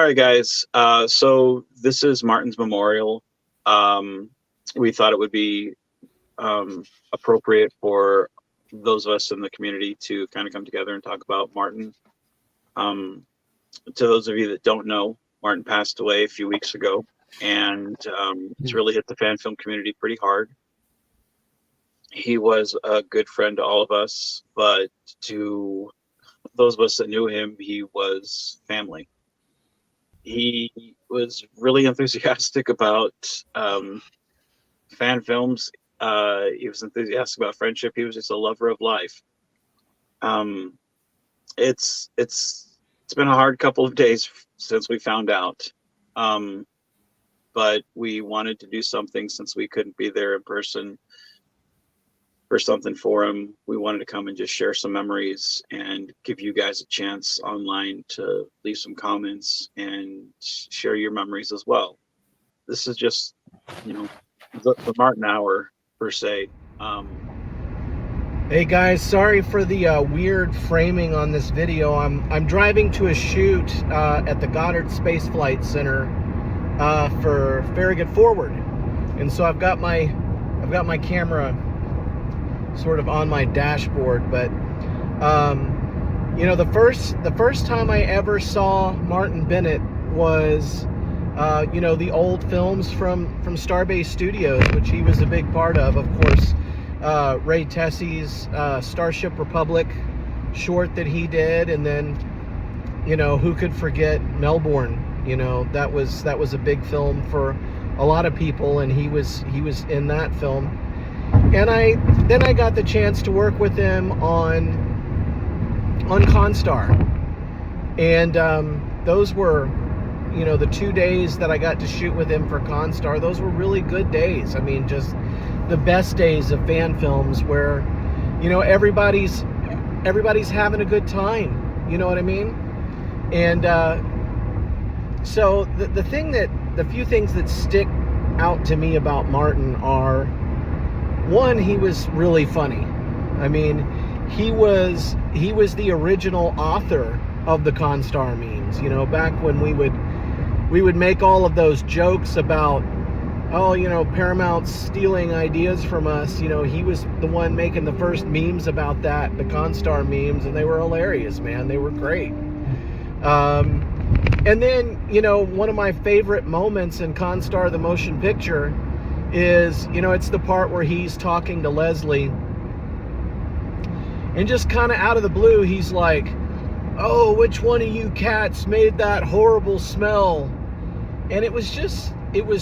right, guys. So this is Martin's memorial. We thought it would be appropriate for those of us in the community to kind of come together and talk about Martin. To those of you that don't know, Martin passed away a few weeks ago, and it's really hit the fan film community pretty hard. He was a good friend to all of us, but to those of us that knew him, he was family. He was really enthusiastic about fan films. He was enthusiastic about friendship. He was just a lover of life. It's been a hard couple of days since we found out, but we wanted to do something since we couldn't be there in person for something for him. We wanted to come and just share some memories and give you guys a chance online to leave some comments and share your memories as well. This is just, the Martin hour per se. Hey guys, sorry for the weird framing on this video. I'm driving to a shoot at the Goddard Space Flight Center for Farragut Forward, and so I've got my camera sort of on my dashboard. But the first time I ever saw Martin Bennett was the old films from Starbase Studios, which he was a big part of course. Ray Tessie's Starship Republic short that he did, and then who could forget Melbourne? That was a big film for a lot of people, and he was in that film. And then I got the chance to work with him on Constar, and those were the 2 days that I got to shoot with him for Constar. Those were really good days. I mean, just the best days of fan films where everybody's having a good time, you know what I mean? And so the few things that stick out to me about Martin are, one, he was really funny. I mean, he was the original author of the Constar memes, back when we would make all of those jokes about, Paramount's stealing ideas from us. He was the one making the first memes about that, the Constar memes, and they were hilarious, man. They were great. And then, one of my favorite moments in Constar, the motion picture, is, it's the part where he's talking to Leslie, and just kind of out of the blue, he's like, "Oh, which one of you cats made that horrible smell?" And it was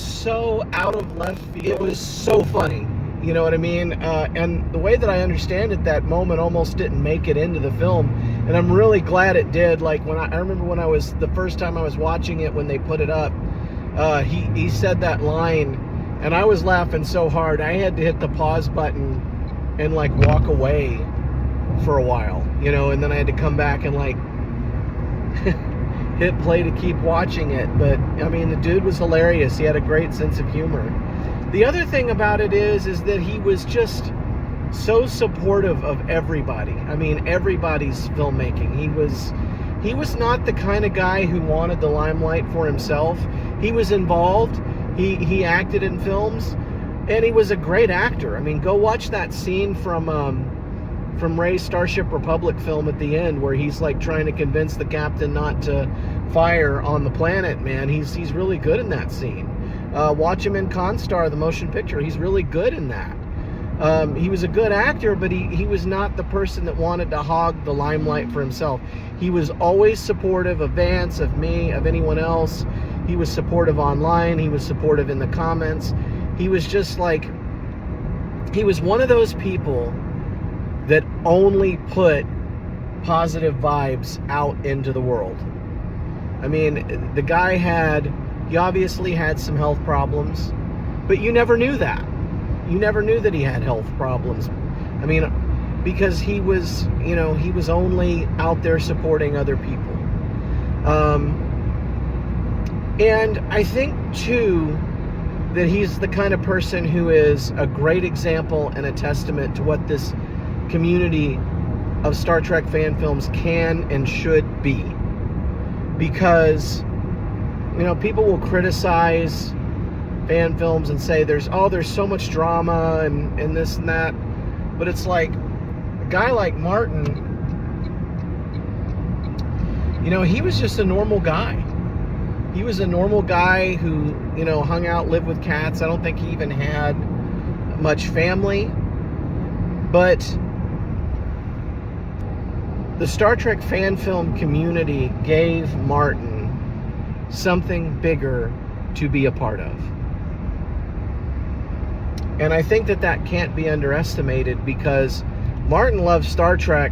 so out of left field. It was so funny, you know what I mean? And the way that I understand it, that moment almost didn't make it into the film, and I'm really glad it did. Like, I remember when the first time I was watching it, when they put it up, he said that line, and I was laughing so hard I had to hit the pause button and like walk away for a while, and then I had to come back and like hit play to keep watching it. But I mean, the dude was hilarious. He had a great sense of humor. The other thing about it is that he was just so supportive of everybody. I mean, everybody's filmmaking. He was not the kind of guy who wanted the limelight for himself. He was involved. He acted in films, and he was a great actor. I mean, go watch that scene from Ray's Starship Republic film at the end, where he's like trying to convince the captain not to fire on the planet. Man, he's really good in that scene. Watch him in Constar, the motion picture. He's really good in that. He was a good actor, but he was not the person that wanted to hog the limelight for himself. He was always supportive of Vance, of me, of anyone else. He was supportive online. He was supportive in the comments. He was just like, he was one of those people that only put positive vibes out into the world. I mean, the guy he obviously had some health problems, but you never knew that. You never knew that he had health problems. I mean, because he was only out there supporting other people. And I think too that he's the kind of person who is a great example and a testament to what this community of Star Trek fan films can and should be. Because people will criticize fan films and say there's so much drama and this and that, but it's like a guy like Martin, he was just a normal guy. He was a normal guy who, hung out, lived with cats. I don't think he even had much family, but the Star Trek fan film community gave Martin something bigger to be a part of. And I think that can't be underestimated, because Martin loves Star Trek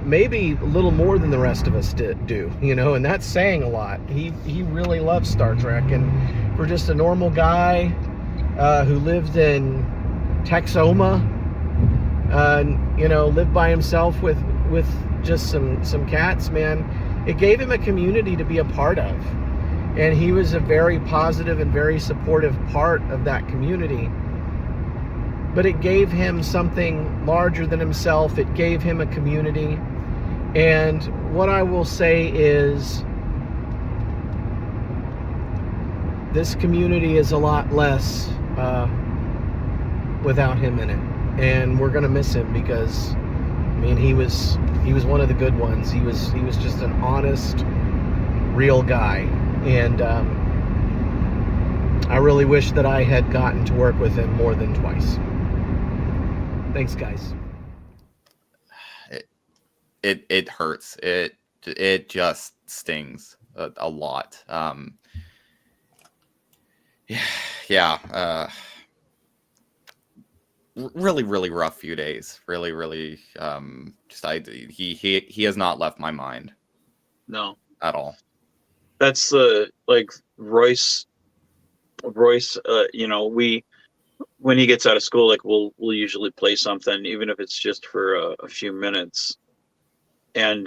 maybe a little more than the rest of us do, and that's saying a lot. He really loves Star Trek, and for just a normal guy who lived in Texoma, lived by himself with just some cats, man, it gave him a community to be a part of. And he was a very positive and very supportive part of that community. But it gave him something larger than himself. It gave him a community. And what I will say is, this community is a lot less without him in it. And we're going to miss him, because he was one of the good ones. He was just an honest, real guy. And I really wish that I had gotten to work with him more than twice. Thanks, guys. It hurts. It just stings a lot. Really, really rough few days. Really, he has not left my mind. No, at all. That's like Royce. When he gets out of school, like we'll usually play something, even if it's just for a few minutes. And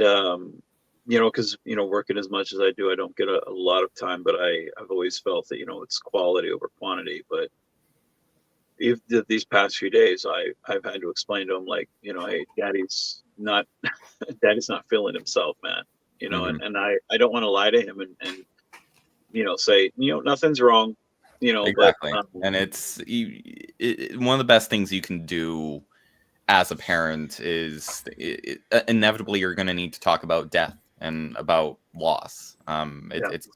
because working as much as I do, I don't get a lot of time. But I've always felt that it's quality over quantity. But if these past few days, I've had to explain to him, like, hey, Daddy's not feeling himself, man. Mm-hmm. and I don't want to lie to him and say nothing's wrong. Exactly. But, and it's one of the best things you can do as a parent is inevitably you're going to need to talk about death and about loss. It's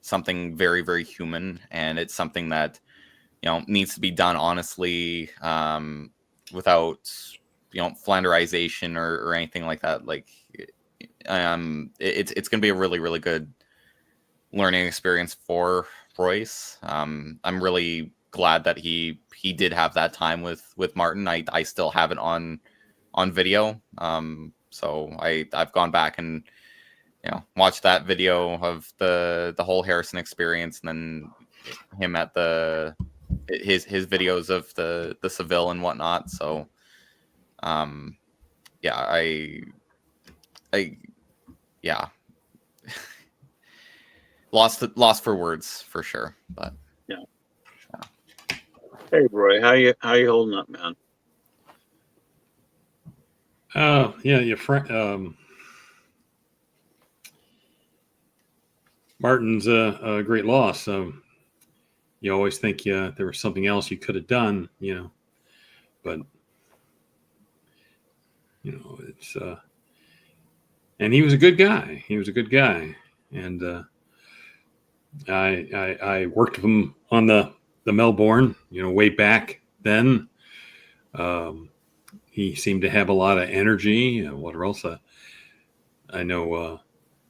something very, very human, and it's something that needs to be done honestly, without flanderization or anything like that. Like it's going to be a really, really good learning experience for Royce. I'm really glad that he did have that time with Martin. I still have it on video. So I've gone back and watched that video of the whole Harrison experience, and then him at his videos of the Seville and whatnot. So lost for words for sure. But yeah. Hey Roy, how you holding up, man? Your friend Martin's a great loss. You always think there was something else you could have done, but it's and he was a good guy. And I worked with him on the Melbourne, way back then. He seemed to have a lot of energy. What else? I know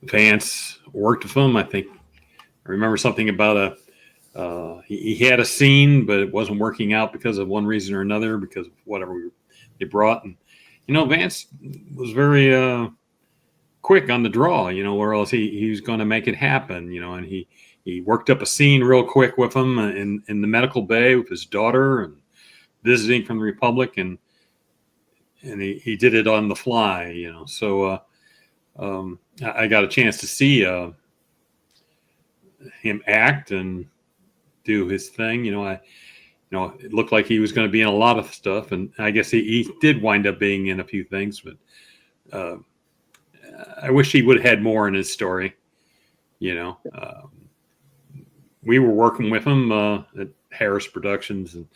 Vance worked with him. I think I remember something about he had a scene, but it wasn't working out because of one reason or another, because of whatever they brought. And Vance was very quick on the draw, or else he was going to make it happen, and he worked up a scene real quick with him in the medical bay with his daughter and visiting from the Republic, and he did it on the fly, So I got a chance to see him act and do his thing. It looked like he was going to be in a lot of stuff, and I guess he did wind up being in a few things, but I wish he would have had more in his story, we were working with him at Harris Productions, and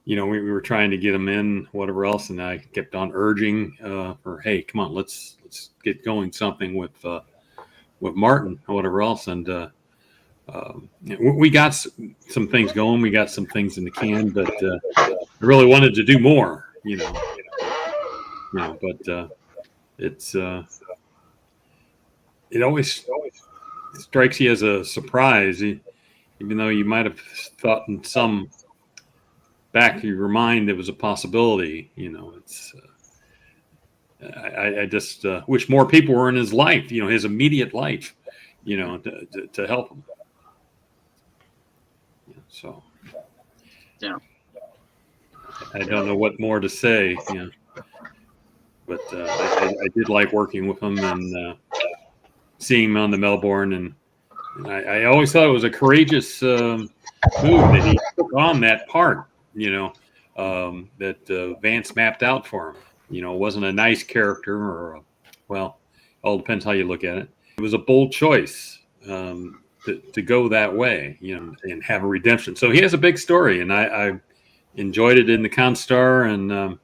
we were trying to get him in, whatever else, and I kept on urging for, hey, come on, let's get going something with Martin or whatever else, and we got some things going, we got some things in the can, but I really wanted to do more, but it always strikes you as a surprise, even though you might have thought in some back of your mind it was a possibility. I just wish more people were in his life, his immediate life, to help him. So, yeah, I don't know what more to say, but I did like working with him and seeing him on the Melbourne, and I always thought it was a courageous move that he took on that part, that Vance mapped out for him. It wasn't a nice character, or well, all depends how you look at it. It was a bold choice to go that way, and have a redemption. So he has a big story, and I enjoyed it in the Constar, and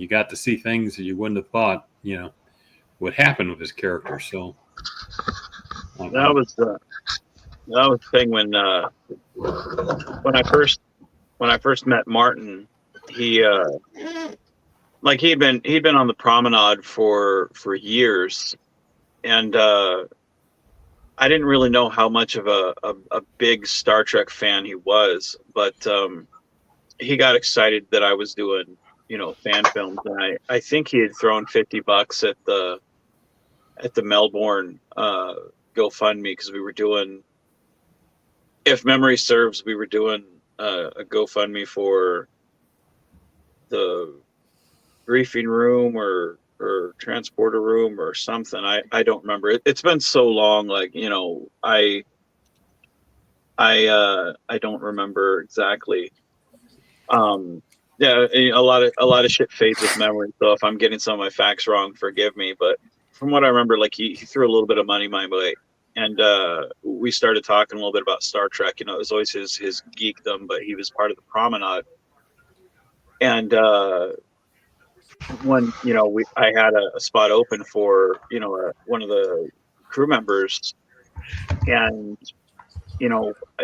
you got to see things that you wouldn't have thought, would happen with his character. So that was the thing when I first met Martin. He he'd been on the promenade for years, and I didn't really know how much of a big Star Trek fan he was, but he got excited that I was doing fan films, and I think he had thrown $50 at the Melbourne GoFundMe, because we were doing, if memory serves, we were doing a GoFundMe for the briefing room or transporter room or something. I don't remember. It's been so long, I don't remember exactly. Yeah, a lot of shit fades with memory, so if I'm getting some of my facts wrong, forgive me, but from what I remember, he threw a little bit of money my way, and we started talking a little bit about Star Trek. It was always his geekdom, but he was part of the promenade. And when I had a spot open for one of the crew members, and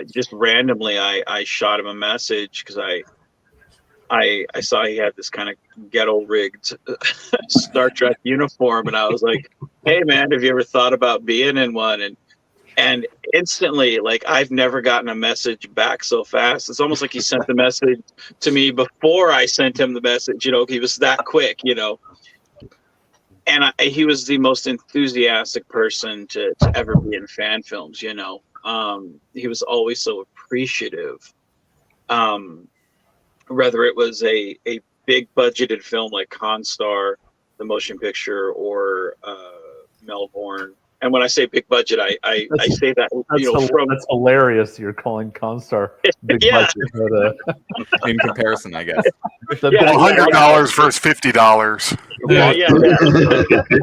just randomly I shot him a message, because I saw he had this kind of ghetto rigged Star Trek uniform, and I was like, hey man, have you ever thought about being in one? And instantly, I've never gotten a message back so fast. It's almost like he sent the message to me before I sent him the message. He was that quick, and he was the most enthusiastic person to ever be in fan films. He was always so appreciative. Whether it was a big budgeted film like Constar, the motion picture, or Melbourne. And when I say big budget, I say that that's hilarious. You're calling Constar big budget, but, in comparison, I guess. $100 versus $50. Yeah.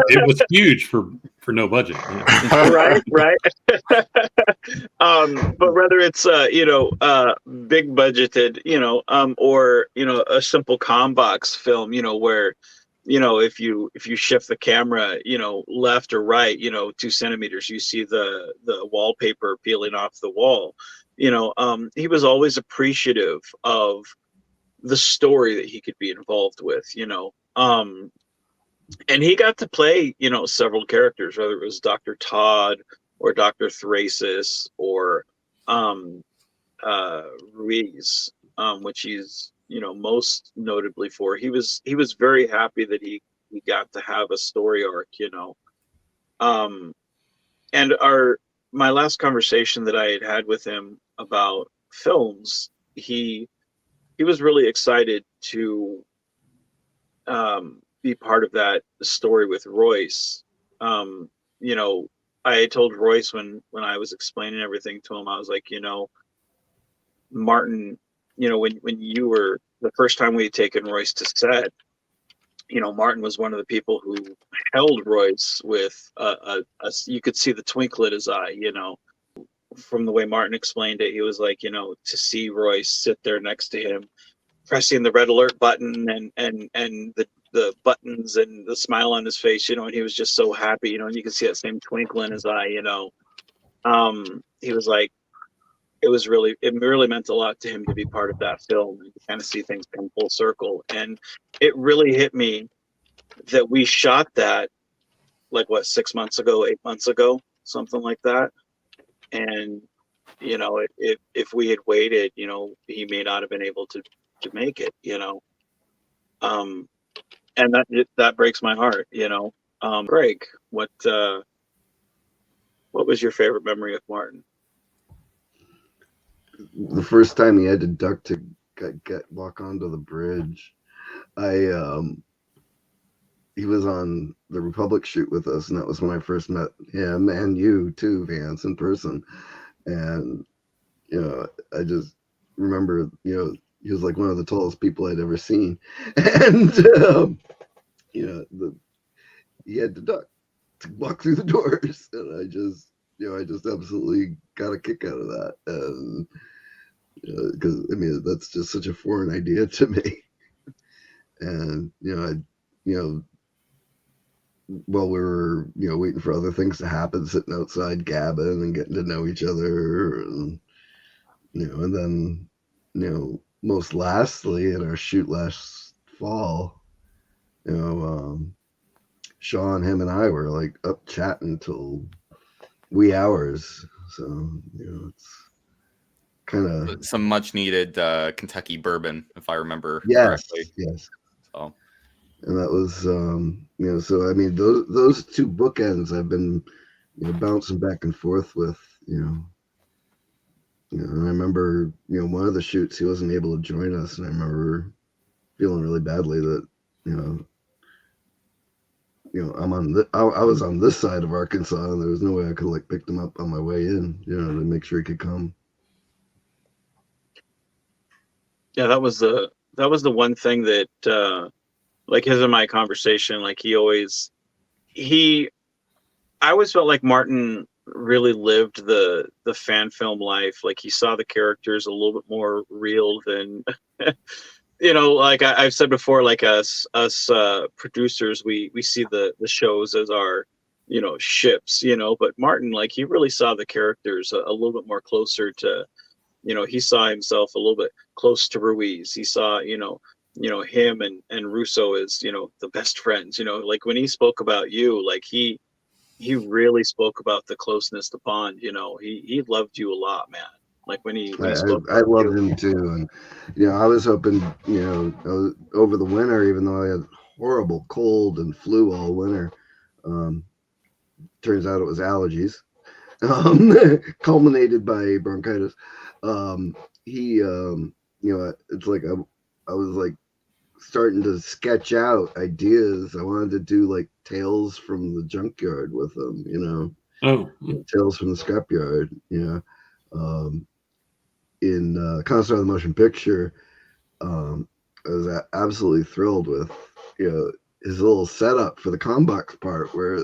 It was huge for no budget. Right. But whether it's big budgeted, or a simple Combox film, where if you shift the camera left or right 2 centimeters, you see the wallpaper peeling off the wall. He was always appreciative of the story that he could be involved with. And he got to play several characters, whether it was Dr. Todd or Dr. Thrasis or Ruiz, which he's most notably for. He was very happy that he got to have a story arc. And my last conversation that I had with him about films, he was really excited to be part of that story with Royce. I told Royce when I was explaining everything to him, I was like, Martin, when you were the first time we had taken Royce to set, Martin was one of the people who held Royce with you could see the twinkle in his eye, from the way Martin explained it, he was like, you know, to see Royce sit there next to him, pressing the red alert button and the buttons and the smile on his face, you know, and he was just so happy, you know, and you can see that same twinkle in his eye, you know. He was like, it really meant a lot to him to be part of that film and to kind of see things come full circle. And it really hit me that we shot that like what, 6 months ago, 8 months ago, something like that. And you know, if we had waited, you know, he may not have been able to make it, you know. And that breaks my heart, you know. Greg, what was your favorite memory of Martin? The first time he had to duck to walk onto the bridge, he was on the Republic shoot with us, and that was when I first met him and you too, Vance, in person. And you know, I just remember, you know, he was like one of the tallest people I'd ever seen, and you know, he had to duck to walk through the doors, and I just absolutely got a kick out of that, and because I mean that's just such a foreign idea to me. And while we were waiting for other things to happen, sitting outside gabbing and getting to know each other, and and then most lastly in our shoot last fall, Sean, him and I were like up chatting till wee hours. So it's kind of some much needed Kentucky bourbon, if I remember correctly. Yes. So, and that was so I mean those two bookends I've been bouncing back and forth with, and I remember one of the shoots he wasn't able to join us, and I remember feeling really badly that I was on this side of Arkansas, and there was no way I could like pick him up on my way in, to make sure he could come. Yeah, that was the one thing that like his and my conversation, like I always felt like Martin really lived the fan film life. Like he saw the characters a little bit more real than like I've said before, like us producers, we see the shows as our ships, but Martin, like he really saw the characters a little bit more closer to, he saw himself a little bit close to Ruiz. He saw him and Russo as the best friends. Like when he spoke about you, like he really spoke about the closeness to Pond. He loved you a lot, man. Like when he spoke I loved him too. And I was hoping over the winter, even though I had horrible cold and flu all winter, turns out it was allergies, culminated by bronchitis. It's like I was like starting to sketch out ideas. I wanted to do like Tales from the Junkyard with him, Tales from the Scrapyard, in Concert of the Motion Picture. I was absolutely thrilled with his little setup for the combox part, where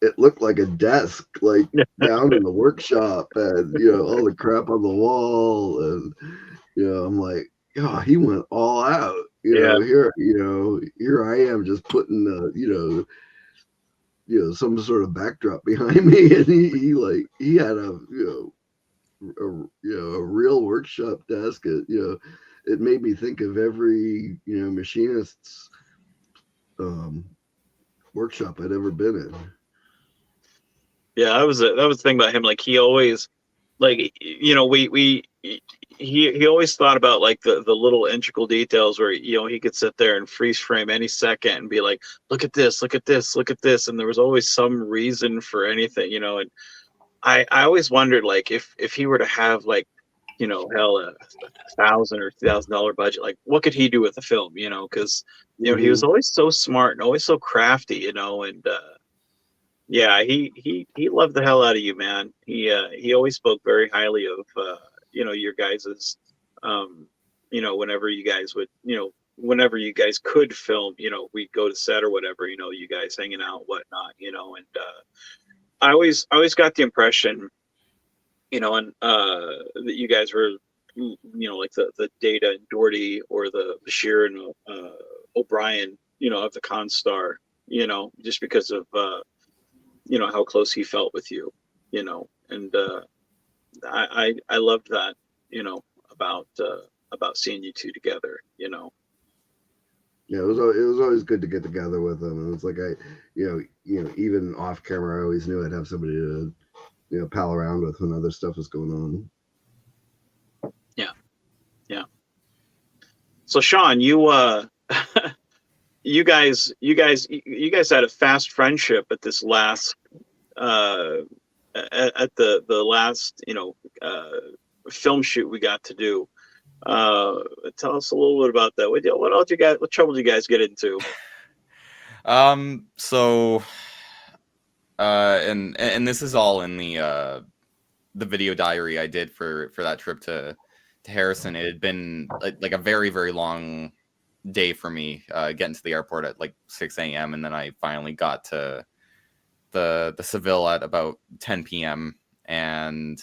it looked like a desk like down in the workshop, and all the crap on the wall, and I'm like, he went all out. Here I am just putting some sort of backdrop behind me, and he had a real workshop desk. It made me think of every machinist's workshop I'd ever been in. Yeah, that was the thing about him. Like he always, like he always thought about like the little integral details where he could sit there and freeze frame any second and be like, look at this, look at this, look at this, and there was always some reason for anything, and I always wondered, like, if he were to have like hell, a $1,000 or $2,000 budget, like what could he do with the film, because he was always so smart and always so crafty, and yeah, he loved the hell out of you, man. He always spoke very highly of your guys's whenever you guys would whenever you guys could film, we'd go to set or whatever, you guys hanging out, whatnot, and I always got the impression and that you guys were, like the Data and Doherty, or the Bashir and O'Brien, of the Constar, just because of how close he felt with you, and I loved that, about seeing you two together, Yeah, it was always good to get together with them. And it's like even off camera, I always knew I'd have somebody to pal around with when other stuff was going on. Yeah. So Sean, you you guys had a fast friendship at this last at the last film shoot we got to do. Tell us a little bit about that. What trouble did you guys get into? So and this is all in the video diary I did for that trip to Harrison. It had been like a very, very long day for me, getting to the airport at like 6 a.m. and then I finally got to the Seville at about 10 p.m. and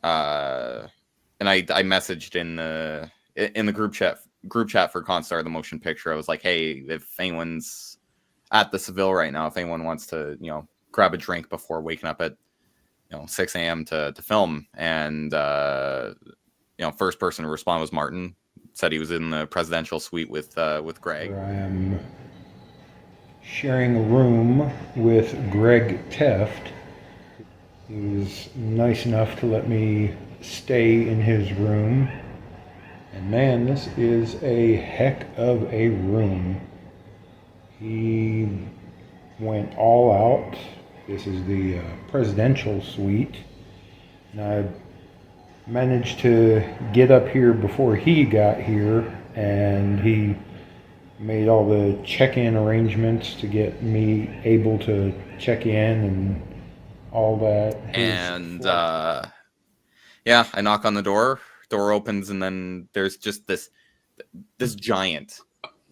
I messaged in the group chat for Constar, the motion picture. I was like, hey, if anyone's at the Seville right now, if anyone wants to grab a drink before waking up at 6 a.m. to film. And first person to respond was Martin. Said he was in the presidential suite with Greg. I am sharing a room with Greg Teft. He was nice enough to let me stay in his room. And man, this is a heck of a room. He went all out. This is the presidential suite. And I managed to get up here before he got here, and he made all the check-in arrangements to get me able to check in and all that. And yeah, I knock on the door opens, and then there's just this giant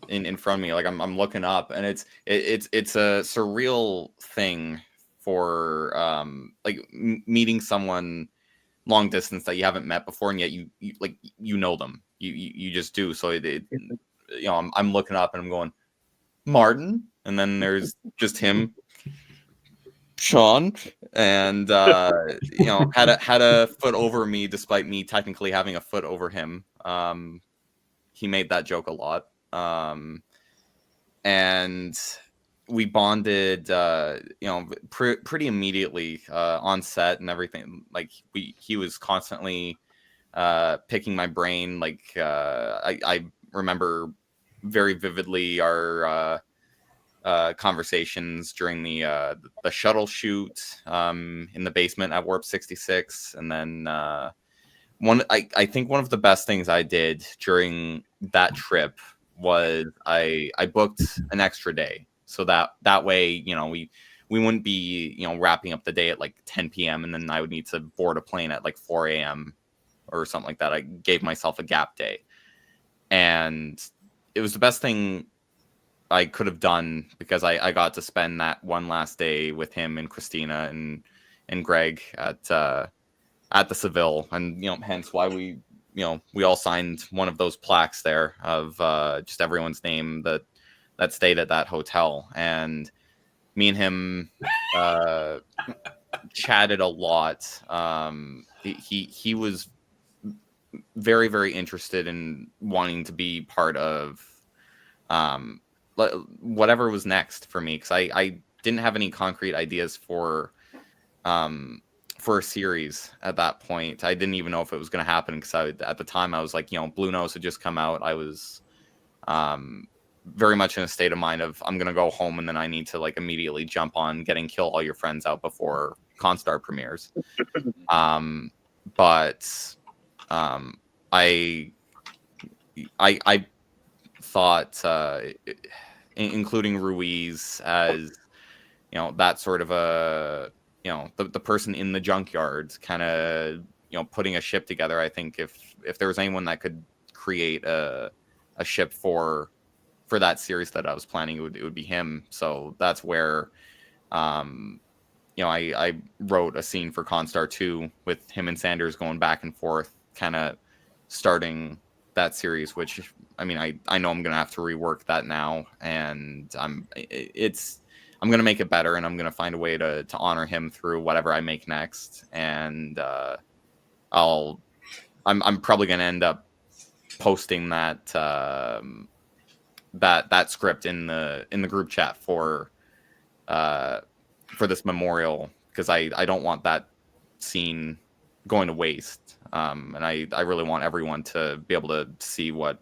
in front of me. Like I'm looking up, and it's a surreal thing for like meeting someone long distance that you haven't met before, and yet you know them. You just do. So I'm looking up and I'm going, Martin, and then there's just him, Sean, and had a foot over me despite me technically having a foot over him. He made that joke a lot. And we bonded, pretty immediately on set and everything. Like he was constantly picking my brain. Like I remember very vividly our conversations during the shuttle shoot in the basement at Warp 66, and then I think one of the best things I did during that trip was I booked an extra day. So that way, we wouldn't be, wrapping up the day at like 10 p.m. and then I would need to board a plane at like 4 a.m. or something like that. I gave myself a gap day. And it was the best thing I could have done, because I got to spend that one last day with him and Christina and Greg at the Seville. And, hence why we all signed one of those plaques there of just everyone's name that stayed at that hotel. And me and him chatted a lot. He was very, very interested in wanting to be part of whatever was next for me, because I didn't have any concrete ideas for a series at that point. I didn't even know if it was going to happen, because at the time I was like, Blue Nose had just come out. I was very much in a state of mind of I'm going to go home and then I need to like immediately jump on getting Kill All Your Friends out before Constar premieres. But I thought, including Ruiz as, that sort of a, the person in the junkyard kind of, putting a ship together. I think if there was anyone that could create a ship for that series that I was planning, it would be him. So that's where, you know, I wrote a scene for Constar 2 with him and Sanders going back and forth, kind of starting that series, which, I mean, I know I'm going to have to rework that now, and I'm going to make it better, and I'm going to find a way to honor him through whatever I make next. And I'm probably going to end up posting that that script in the group chat for this memorial, because I don't want that scene going to waste. And I really want everyone to be able to see what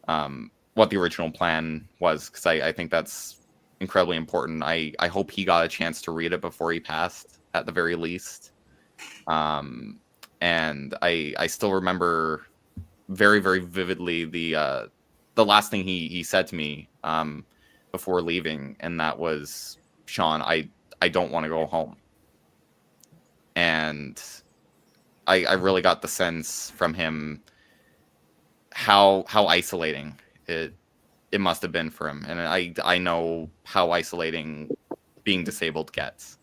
the original plan was, because I think that's incredibly important. I hope he got a chance to read it before he passed, at the very least. And I still remember very, very vividly the last thing he said to me before leaving, and that was, "Sean, I don't want to go home." And I really got the sense from him how isolating it must have been for him. And I know how isolating being disabled gets.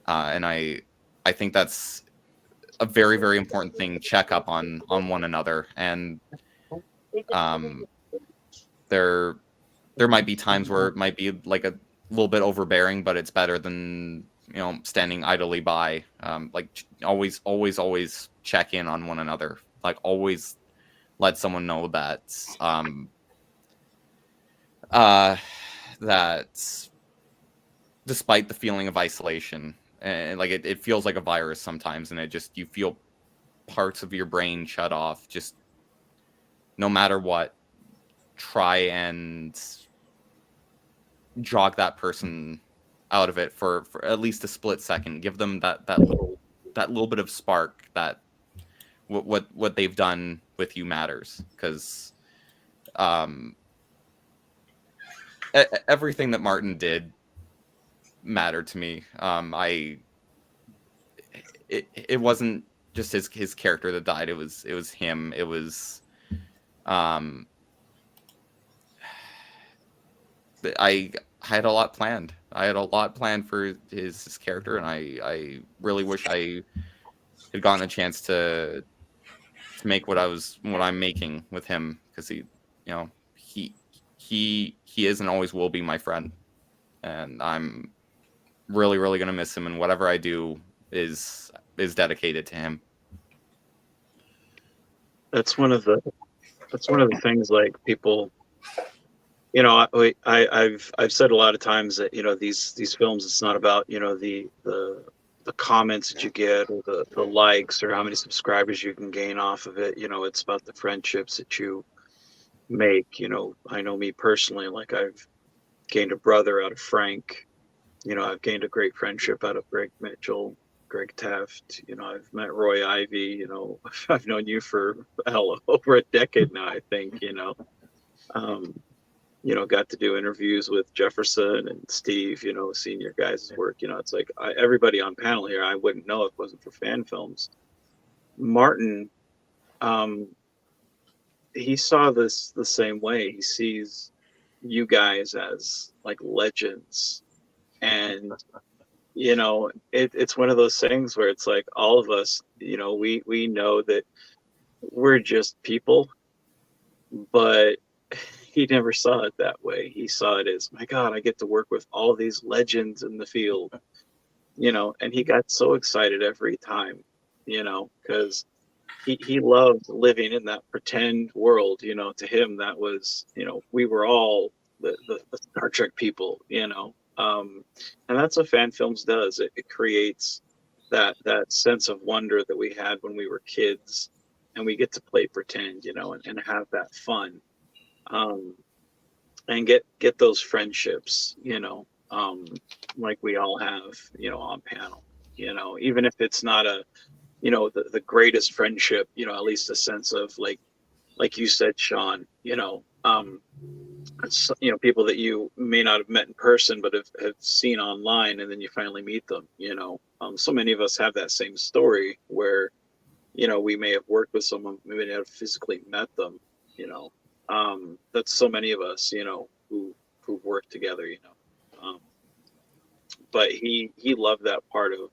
And I think that's a very, very important thing. Check up on one another. And there might be times where it might be like a little bit overbearing, but it's better than, you know, standing idly by. Like, always check in on one another. Like, always let someone know that that despite the feeling of isolation, and like it feels like a virus sometimes, and you feel parts of your brain shut off. Just no matter what, try and jog that person out of it for at least a split second. Give them that little bit of spark, that what they've done with you matters, because everything that Martin did mattered to me. It wasn't just his character that died. It was him. It was I had a lot planned. I had a lot planned for his character, and I really wish I had gotten a chance to make what I'm making with him, because he is and always will be my friend, and I'm really, really gonna miss him, and whatever I do is dedicated to him. That's one of the things, like, people, you know, I've said a lot of times that, you know, these films, it's not about, you know, the comments that you get, or the likes, or how many subscribers you can gain off of it. You know, it's about the friendships that you make. You know, I know me personally, like, I've gained a brother out of Frank. You know, I've gained a great friendship out of Greg Mitchell, Greg Taft. You know, I've met Roy Ivey. You know, I've known you for over a decade now, I think. You know, you know, got to do interviews with Jefferson and Steve. You know, seeing your guys' work. You know, it's like, everybody on panel here, I wouldn't know if it wasn't for fan films. Martin, he saw this the same way. He sees you guys as like legends, and you know, it's one of those things where it's like, all of us, you know, we know that we're just people, but he never saw it that way. He saw it as, my God, I get to work with all these legends in the field, you know, and he got so excited every time, you know, because he loved living in that pretend world. You know, to him, that was, you know, we were all the Star Trek people, you know. And that's what fan films does. It creates that sense of wonder that we had when we were kids, and we get to play pretend, you know, and have that fun, and get those friendships, you know, like we all have, you know, on panel, you know, even if it's not a, you know, the greatest friendship, you know, at least a sense of, like you said, Sean, you know, you know, people that you may not have met in person, but have seen online, and then you finally meet them, you know. So many of us have that same story where, you know, we may have worked with someone, we may not have physically met them, you know. That's so many of us, you know, who've worked together, you know. but he loved that part of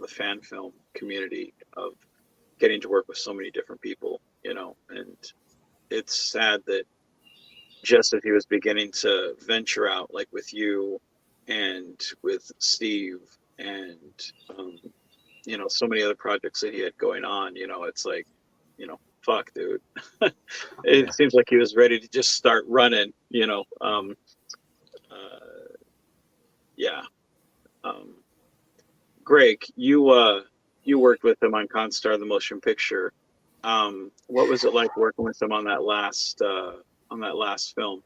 the fan film community, of getting to work with so many different people, you know. And it's sad that just as he was beginning to venture out, like with you and with Steve and you know, so many other projects that he had going on, you know, it's like, you know, fuck, dude. It seems like he was ready to just start running, you know. Yeah. Greg, you worked with him on Constar, the motion picture. What was it like working with him on that last film?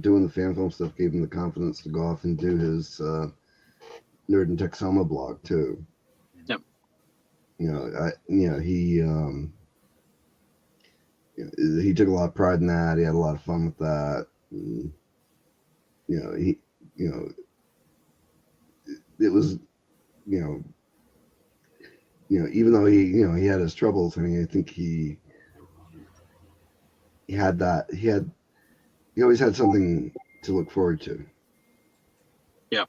Doing the fan film stuff gave him the confidence to go off and do his Nerd and Tech Selma blog too. Yep. You know, he took a lot of pride in that. He had a lot of fun with that. And, it was, even though he had his troubles, I mean, I think he always had something to look forward to. Yeah.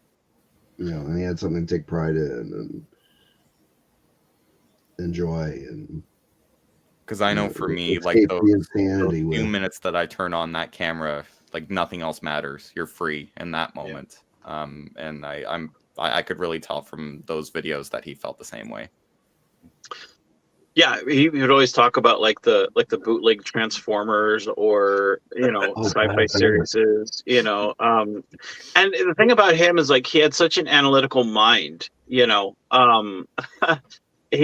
And he had something to take pride in and enjoy. And because I know for me, like escape those the insanity few with. minutes that I turn on that camera, like nothing else matters. You're free in that moment. And I could really tell from those videos that he felt the same way. Yeah, he would always talk about like the bootleg Transformers, or sci-fi series, and the thing about him is like he had such an analytical mind, he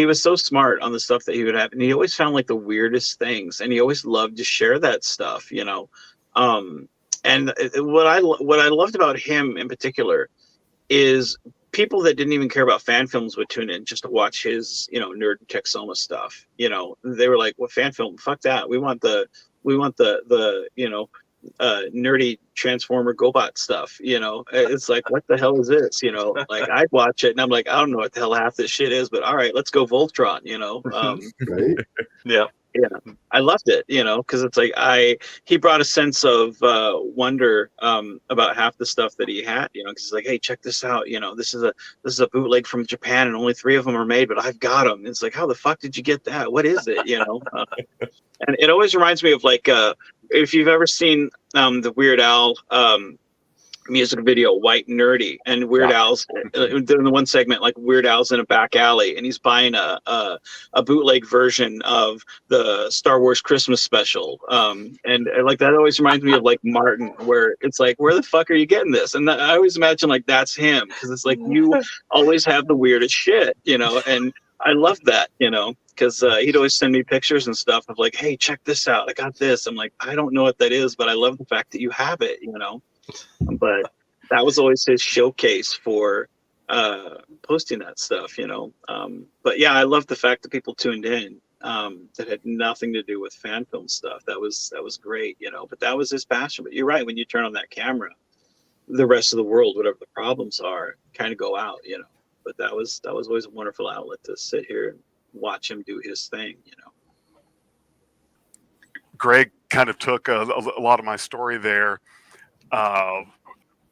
was so smart on the stuff that he would have, and he always found like the weirdest things, and he always loved to share that stuff, and what I loved about him in particular is people that didn't even care about fan films would tune in just to watch his, Nerd and Tech Soma stuff. They were like, "Well, fan film, fuck that. We want the nerdy Transformer GoBot stuff." It's like, what the hell is this? Like I'd watch it and I'm like, I don't know what the hell half this shit is, but all right, let's go Voltron. Right? Yeah. Yeah, I loved it, because it's like he brought a sense of wonder about half the stuff that he had, because he's like, hey, check this out, this is a bootleg from Japan and only 3 of them are made, but I've got them. It's like, how the fuck did you get that? What is it? And it always reminds me of like if you've ever seen the Weird Al music video White Nerdy, and Weird Al's in the one segment, like Weird Al's in a back alley and he's buying a bootleg version of the Star Wars Christmas special, and like that always reminds me of like Martin, where it's like, where the fuck are you getting this? And I always imagine like that's him, because it's like you always have the weirdest shit, and I love that, because he'd always send me pictures and stuff of like, hey, check this out, I got this. I'm like, I don't know what that is, but I love the fact that you have it, but that was always his showcase for posting that stuff, but yeah, I love the fact that people tuned in that had nothing to do with fan film stuff. That was great, but that was his passion. But you're right, when you turn on that camera, the rest of the world, whatever the problems are, kind of go out, but that was always a wonderful outlet to sit here and watch him do his thing, Greg kind of took a lot of my story there.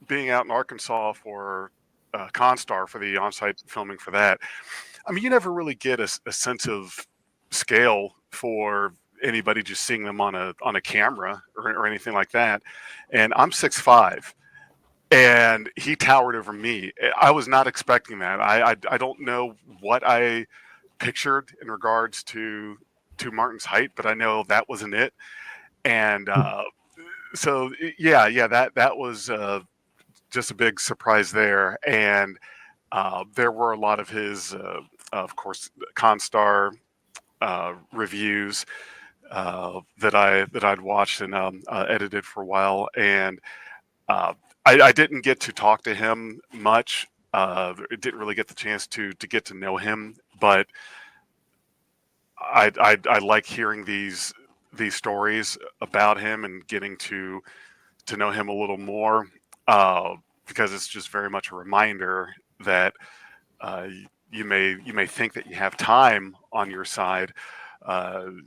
Being out in Arkansas for Constar, for the on-site filming for that, I mean, you never really get a sense of scale for anybody just seeing them on a camera or anything like that. And I'm 6'5", and he towered over me. I was not expecting that. I don't know what I pictured in regards to Martin's height, but I know that wasn't it. And so yeah, that was just a big surprise there. And there were a lot of his, of course, Constar reviews that I'd watched and edited for a while. And I didn't get to talk to him much. Didn't really get the chance to get to know him, but I like hearing these stories about him and getting to know him a little more, because it's just very much a reminder that you may think that you have time on your side, to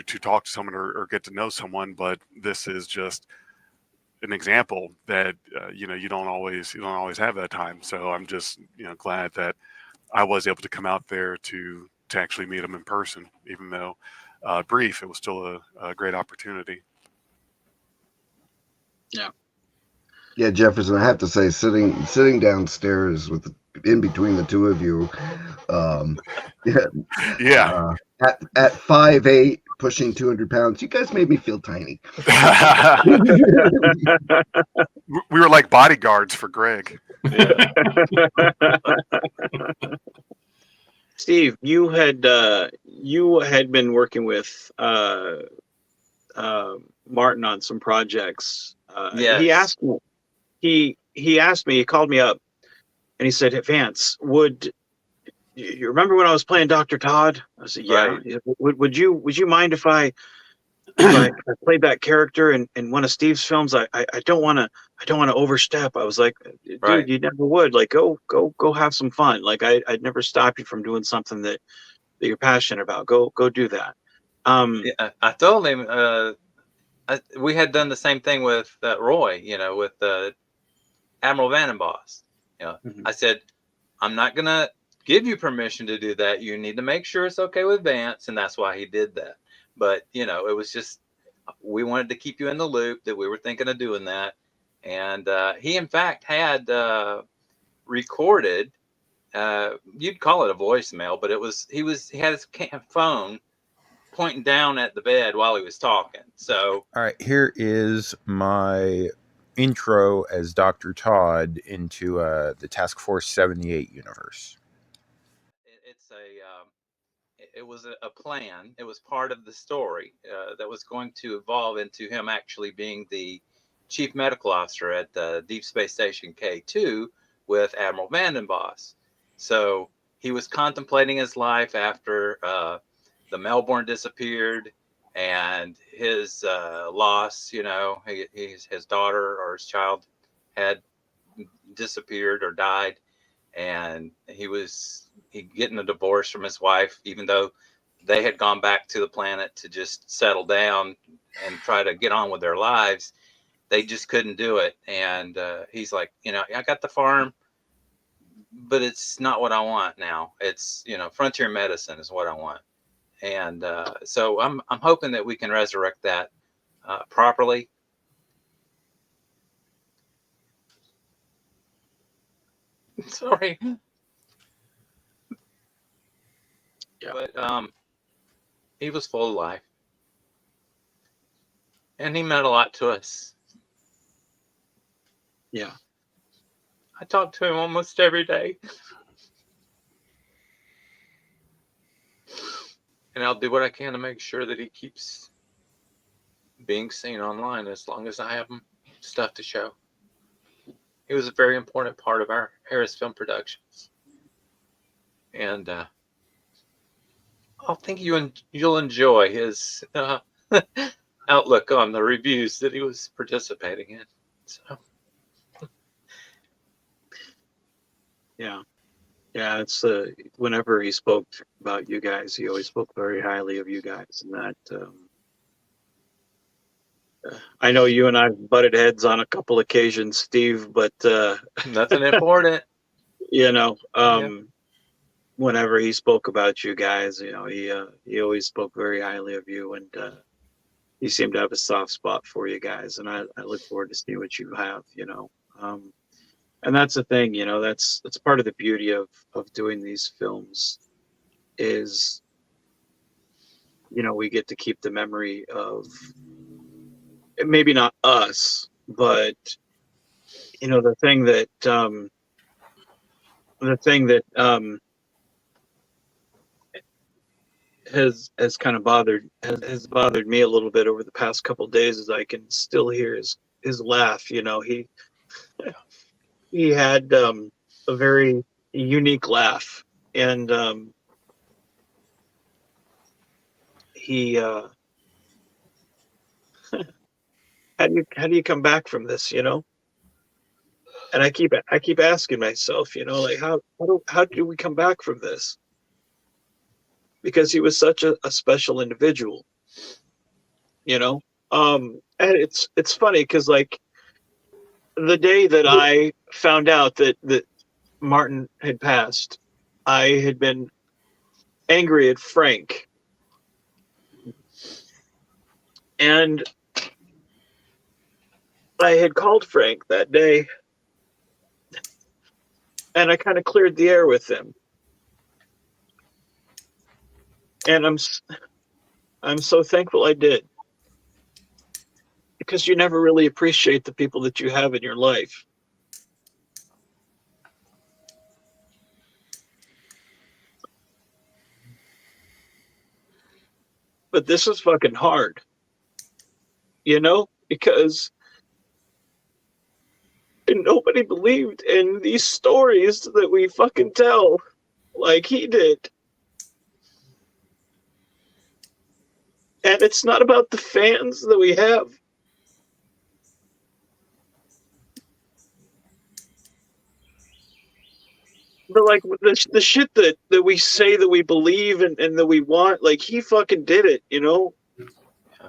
talk to someone or get to know someone, but this is just an example that you know, you don't always have that time. So I'm just, you know, glad that I was able to come out there to actually meet him in person, even though brief. It was still a great opportunity. Yeah. Yeah, Jefferson, I have to say, sitting downstairs with in between the two of you, yeah, Yeah. at 5'8", pushing 200 pounds, you guys made me feel tiny. We were like bodyguards for Greg. Yeah. Steve, you had been working with Martin on some projects. Yes. He asked me, he called me up and he said, "Hey, Vance, would you remember when I was playing Dr. Todd?" I said, "Yeah." Right. Would you mind if I played that character in one of Steve's films? I don't want to overstep. I was like, "Dude, Right. you never would. Like, go have some fun. Like, I'd never stop you from doing something that you're passionate about. Go do that." Yeah, I told him we had done the same thing with Roy, you know, with Admiral Vandenboss. You know, Mhm. I said, I'm not going to give you permission to do that. You need to make sure it's okay with Vance. And that's why he did that. But, you know, it was just, we wanted to keep you in the loop that we were thinking of doing that. And he, in fact, had recorded, you'd call it a voicemail, but he had his phone pointing down at the bed while he was talking. So, all right, here is my intro as Dr. Todd into the Task Force 78 universe. it was a plan. It was part of the story that was going to evolve into him actually being the chief medical officer at Deep Space Station K2 with Admiral Vandenboss. So he was contemplating his life after the Melbourne disappeared and his loss. You know, his daughter or his child had disappeared or died, and he getting a divorce from his wife, even though they had gone back to the planet to just settle down and try to get on with their lives. They just couldn't do it. And he's like, you know, I got the farm, but it's not what I want now. It's, you know, frontier medicine is what I want. And so I'm hoping that we can resurrect that properly. Sorry. Yeah. But he was full of life. And he meant a lot to us. Yeah. I talk to him almost every day. And I'll do what I can to make sure that he keeps being seen online as long as I have stuff to show. He was a very important part of our HarrisFilm productions. And I think you'll enjoy his outlook on the reviews that he was participating in. So. Yeah. It's whenever he spoke about you guys, he always spoke very highly of you guys, and that I know you and I've butted heads on a couple occasions, Steve, but nothing important. You know, whenever he spoke about you guys, you know, he always spoke very highly of you, and he seemed to have a soft spot for you guys, and I look forward to seeing what you have, you know. And that's the thing, you know, that's part of the beauty of doing these films is, you know, we get to keep the memory of maybe not us, but, you know, the thing that has kind of bothered me a little bit over the past couple of days is I can still hear his laugh. You know, he had a very unique laugh, and he how do you come back from this, you know? And I keep asking myself, you know, like how do we come back from this? Because he was such a special individual, you know. And it's funny because, like, the day that I found out that Martin had passed, I had been angry at Frank. And I had called Frank that day, and I kind of cleared the air with him. And I'm so thankful I did, because you never really appreciate the people that you have in your life. But this is fucking hard, you know, because nobody believed in these stories that we fucking tell like he did. And it's not about the fans that we have. But like the shit that we say that we believe and that we want, like he fucking did it, you know?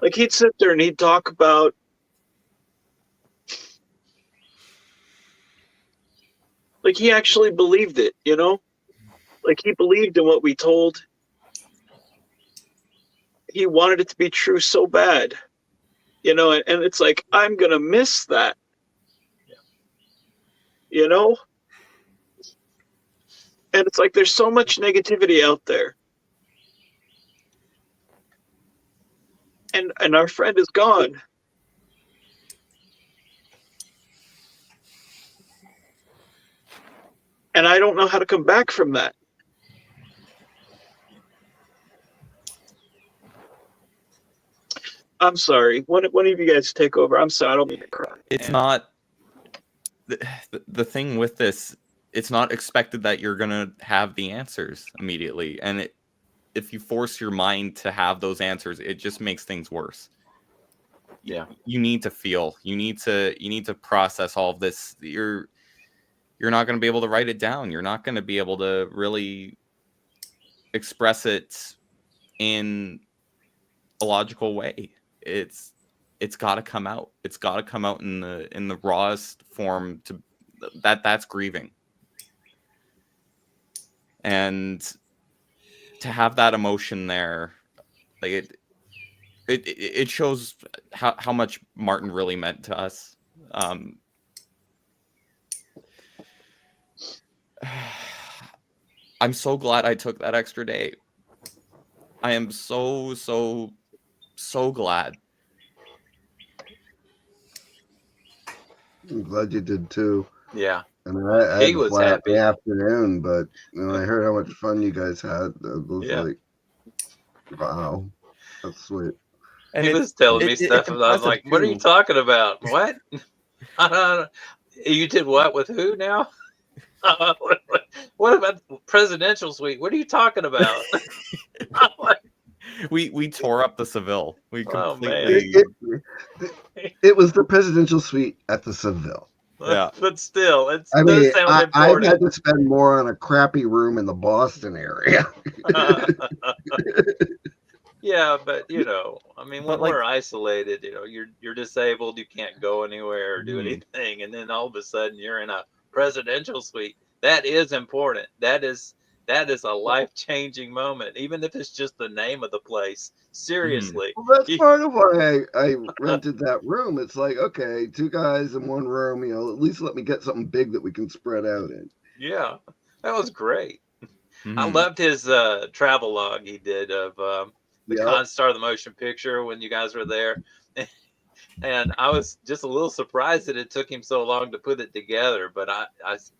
Like he'd sit there and he'd talk about like he actually believed it, you know? Like he believed in what we told. He wanted it to be true so bad, you know, and it's like, I'm gonna miss that. You know? And it's like there's so much negativity out there. And our friend is gone. And I don't know how to come back from that. I'm sorry. One of you guys take over. I'm sorry. I don't mean to cry. It's not the thing with this. It's not expected that you're gonna have the answers immediately, and if you force your mind to have those answers, it just makes things worse. Yeah, you need to feel. You need to process all of this. You're not going to be able to write it down. You're not going to be able to really express it in a logical way. It's got to come out. It's got to come out in the rawest form. That's grieving, and to have that emotion there, like it shows how much Martin really meant to us. I'm so glad I took that extra day. I am so glad. I'm glad you did too. yeah. I mean, I He had a was flat happy. afternoon, but when I heard how much fun you guys had, I was Yeah. like, wow, that's sweet. And He was telling me stuff, and I was like, "What are you talking about? What? You did what with who now? What about the presidential suite? What are you talking about?" We tore up the Seville. We completely. It was the presidential suite at the Seville. Yeah, but still, it I does mean, sound important. I've had to spend more on a crappy room in the Boston area. Yeah, but you know, I mean, when like, we're isolated, you know, you're disabled, you can't go anywhere or do anything, and then all of a sudden you're in a presidential suite. That is important. That is a life-changing moment, even if it's just the name of the place. Seriously. Well, that's part of why I rented that room. It's like, okay, 2 guys in one room, you know, at least let me get something big that we can spread out in. Yeah, that was great. I loved his travel log he did of the Constar, the motion picture, when you guys were there. And I was just a little surprised that it took him so long to put it together. But I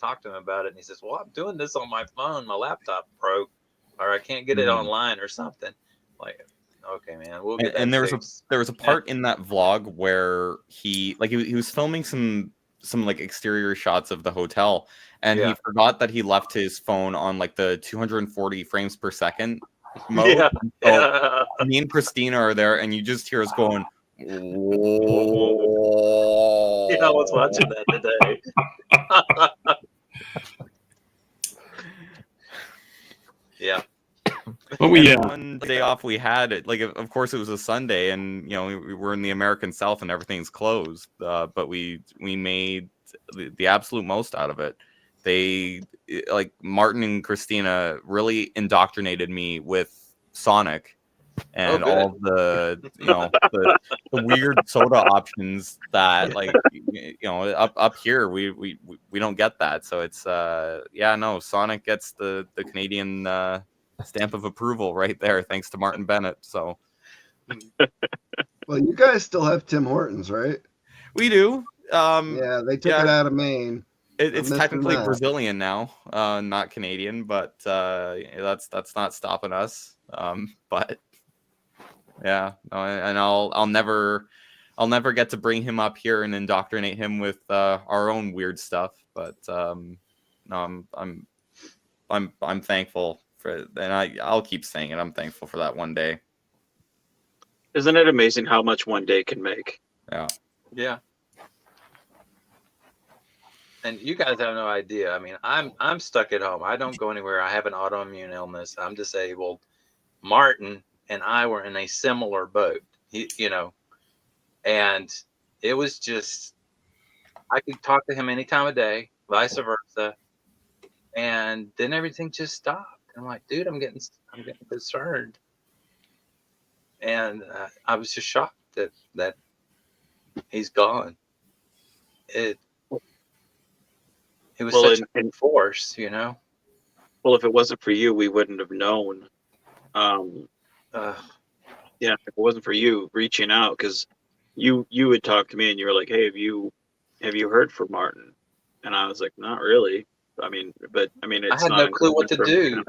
talked to him about it, and he says, "Well, I'm doing this on my phone. My laptop broke, or I can't get it online or something." Like, okay, man, we'll get that and there fixed. was a part in that vlog where he was filming some like exterior shots of the hotel, and he forgot that he left his phone on like the 240 frames per second mode. So me and Christina are there, and you just hear us going, "Whoa." Yeah, I was watching that today. Yeah. Well, one day off we had, like, of course it was a Sunday, and you know we were in the American South and everything's closed. But we made the absolute most out of it. They, like, Martin and Christina really indoctrinated me with Sonic and all of the, you know, the weird soda options that, like, you know, up here we don't get that. So it's yeah, no, Sonic gets the Canadian stamp of approval right there, thanks to Martin Bennett. So Well, you guys still have Tim Hortons, right? we do. Yeah, they took it out of Maine. It's missing technically that. Brazilian now, not Canadian, but that's not stopping us. But yeah, no, and I'll never get to bring him up here and indoctrinate him with our own weird stuff. But no, I'm thankful for, and I'll keep saying it. I'm thankful for that one day. Isn't it amazing how much one day can make? Yeah. Yeah. And you guys have no idea. I mean, I'm stuck at home. I don't go anywhere. I have an autoimmune illness. I'm disabled. Martin and I were in a similar boat. You know, and it was just, I could talk to him any time of day, vice versa, and then everything just stopped. I'm like, dude, I'm getting concerned, and I was just shocked that he's gone. It was such a force, you know. Well, if it wasn't for you, we wouldn't have known. Yeah, if it wasn't for you reaching out, because you would talk to me and you were like, hey, have you heard from Martin? And I was like, not really. I mean, it's I had no clue what to do.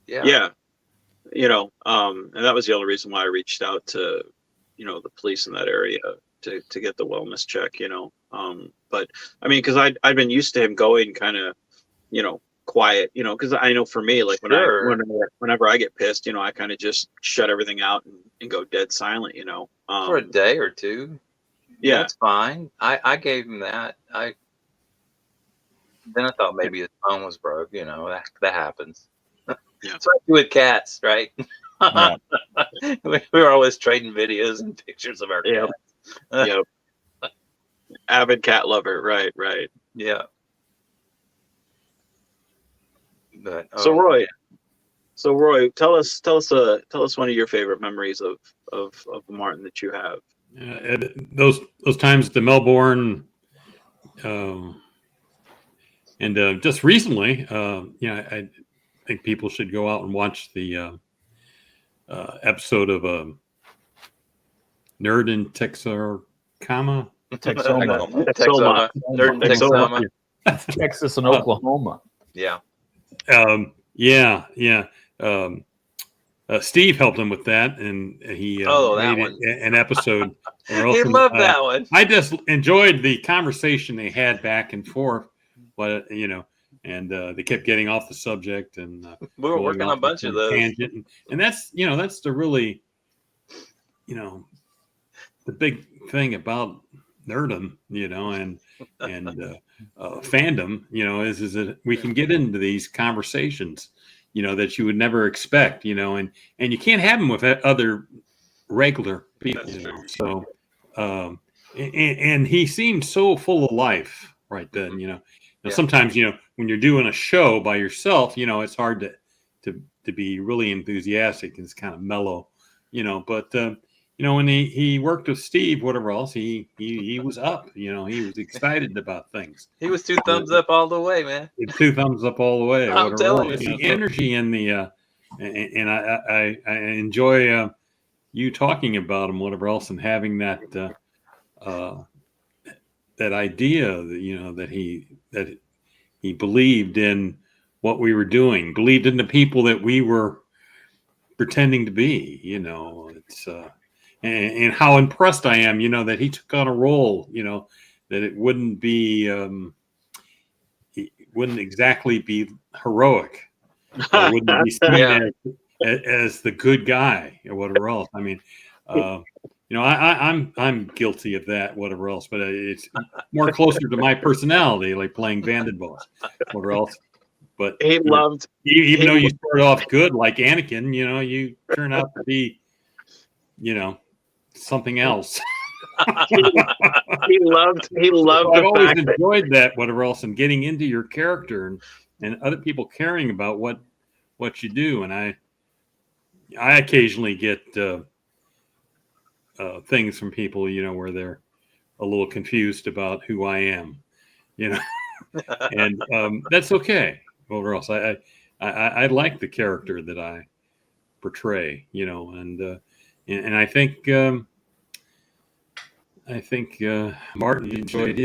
Yeah. You know, and that was the only reason why I reached out to, you know, the police in that area to get the wellness check, you know. But I mean, because I'd been used to him going kind of, you know, quiet, you know, because I know for me, like whenever I get pissed, you know, I kind of just shut everything out and go dead silent, you know. For a day or two. Yeah, that's fine. I gave him that. Then I thought maybe his phone was broke, you know, that happens. Yeah. So I do with cats, right? Yeah. we were always trading videos and pictures of our cats. Yep. Avid cat lover, right. Yeah. But, so Roy, tell us one of your favorite memories of Martin that you have. Those times at the Melbourne, and just recently, you know, I think people should go out and watch the episode of Nerd in Texarkana. Texoma. Nerd in Texoma. Texas and Oklahoma. Yeah. Steve helped him with that, and he made an episode. He loved that one. I just enjoyed the conversation they had back and forth, but you know, and they kept getting off the subject, and we were working on a bunch of those. Tangent, and that's, you know, that's the really, you know, the big thing about nerdom, you know, and fandom, you know, is that we can get into these conversations, you know, that you would never expect, you know, and you can't have them with other regular people, you know. So and he seemed so full of life right then, you know. Now, sometimes, you know, when you're doing a show by yourself, you know, it's hard to be really enthusiastic and it's kind of mellow, you know, but you know, when he worked with Steve, whatever else, he was up, you know, he was excited about things. He was 2 thumbs up all the way, man. 2 thumbs up all the way. I'm telling you. The energy and the and I enjoy you talking about him, whatever else, and having that that idea that, you know, that he believed in what we were doing, believed in the people that we were pretending to be, you know. It's and how impressed I am, you know, that he took on a role, you know, that it wouldn't be it wouldn't exactly be heroic, or wouldn't be seen as the good guy or whatever else. I mean, you know, I'm guilty of that, whatever else, but it's more closer to my personality, like playing Vandenbosch, whatever else. But he loved, even though you started off good, like Anakin, you know, you turn out to be, you know, something else. he loved Well, I've the always fact that enjoyed that, whatever else, and getting into your character and other people caring about what you do. And I occasionally get things from people, you know, where they're a little confused about who I am, you know, and that's okay. Whatever else, I like the character that I portray, you know, and I think Martin enjoyed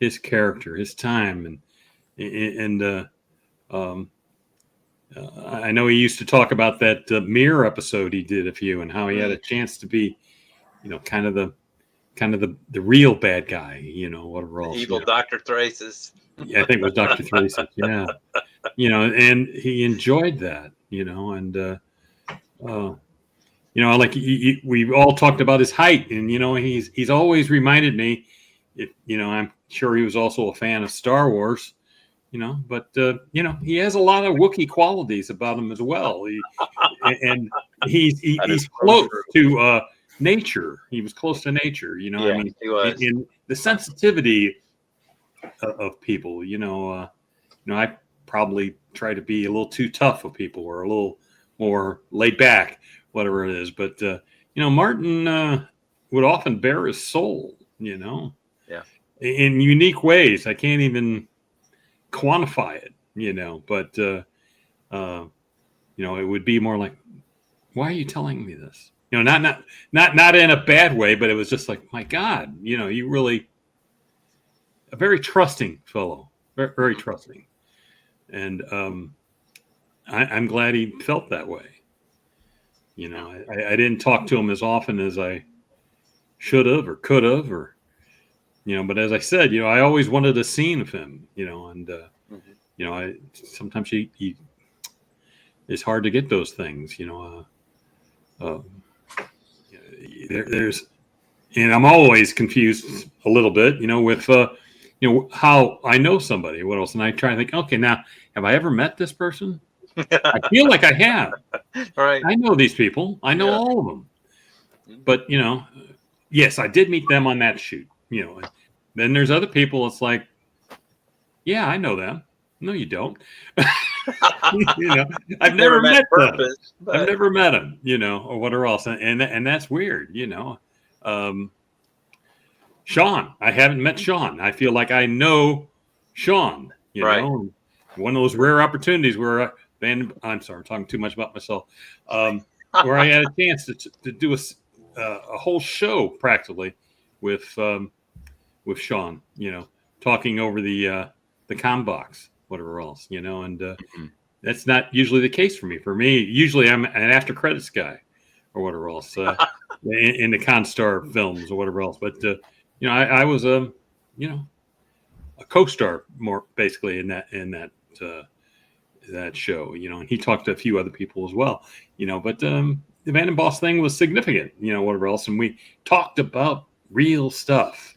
his character, his time, and I know he used to talk about that Mirror episode he did a few, and how he had a chance to be, you know, kind of the real bad guy, you know, whatever else. Evil You know. Dr. Thraces. Yeah, I think it was Dr. Thraces. Yeah, you know, and he enjoyed that, you know, and you know, like we all talked about his height, and you know, he's always reminded me, you know, I'm sure he was also a fan of Star Wars, you know, but you know, he has a lot of Wookiee qualities about him as well. And he's close to nature. He was close to nature, you know. Yeah, I mean, he was. in the sensitivity of people, you know, I probably try to be a little too tough with people, or a little more laid back, whatever it is. But you know, Martin would often bare his soul, you know, yeah, in unique ways. I can't even quantify it, you know. But you know, it would be more like, "Why are you telling me this?" You know, not in a bad way, but it was just like, "My God, you know, you really a very trusting fellow, very, very trusting." And I'm glad he felt that way. You know, I didn't talk to him as often as I should have or could have, or, you know, but as I said, you know, I always wanted a scene of him, you know, and, you know, sometimes it's hard to get those things, you know. There's, and I'm always confused a little bit, you know, with, you know, how I know somebody, what else? And I try to think, okay, now, have I ever met this person? I feel like I have. Right. I know these people. I know all of them. But, you know, yes, I did meet them on that shoot, you know. And then there's other people, it's like, yeah, I know them. No, you don't. You know, I've never met them. But I've never met them, you know, or whatever else. And that's weird, you know. Sean, I haven't met Sean. I feel like I know Sean, you know. One of those rare opportunities where I'm sorry, I'm talking too much about myself. Where I had a chance to do a whole show practically with Sean, you know, talking over the comm box, whatever else, you know, and that's not usually the case for me. For me, usually I'm an after credits guy or whatever else in the Constar films or whatever else. But you know, I was you know, a co-star more basically in that show, you know, and he talked to a few other people as well, you know, but the Van and Boss thing was significant, you know, whatever else. And we talked about real stuff,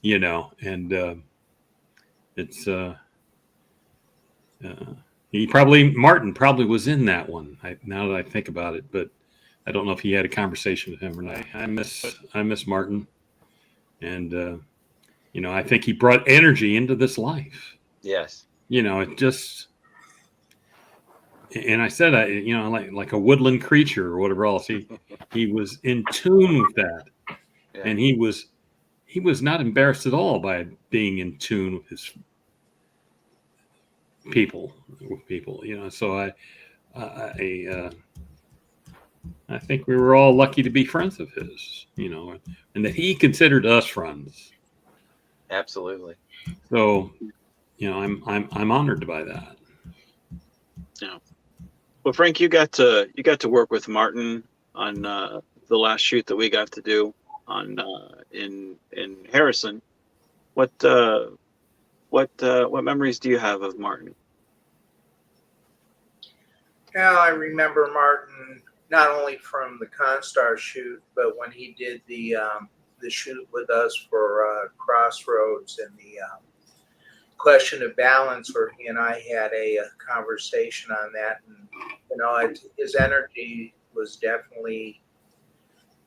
you know, and it's Martin probably was in that one. Now that I think about it, but I don't know if he had a conversation with him or not. I miss Martin. And, you know, I think he brought energy into this life. Yes. You know, it just, and I said, you know, like a woodland creature or whatever else. He was in tune with that, and he was not embarrassed at all by being in tune with his people, you know. So I think we were all lucky to be friends of his, you know, and that he considered us friends. Absolutely. So, you know, I'm honored by that. Yeah. Well, Frank, you got to work with Martin on the last shoot that we got to do on in Harrison. What memories do you have of Martin? Yeah, I remember Martin not only from the Constar shoot, but when he did the shoot with us for Crossroads and the Question of Balance, where he and I had a conversation on that. And, you know, his energy was definitely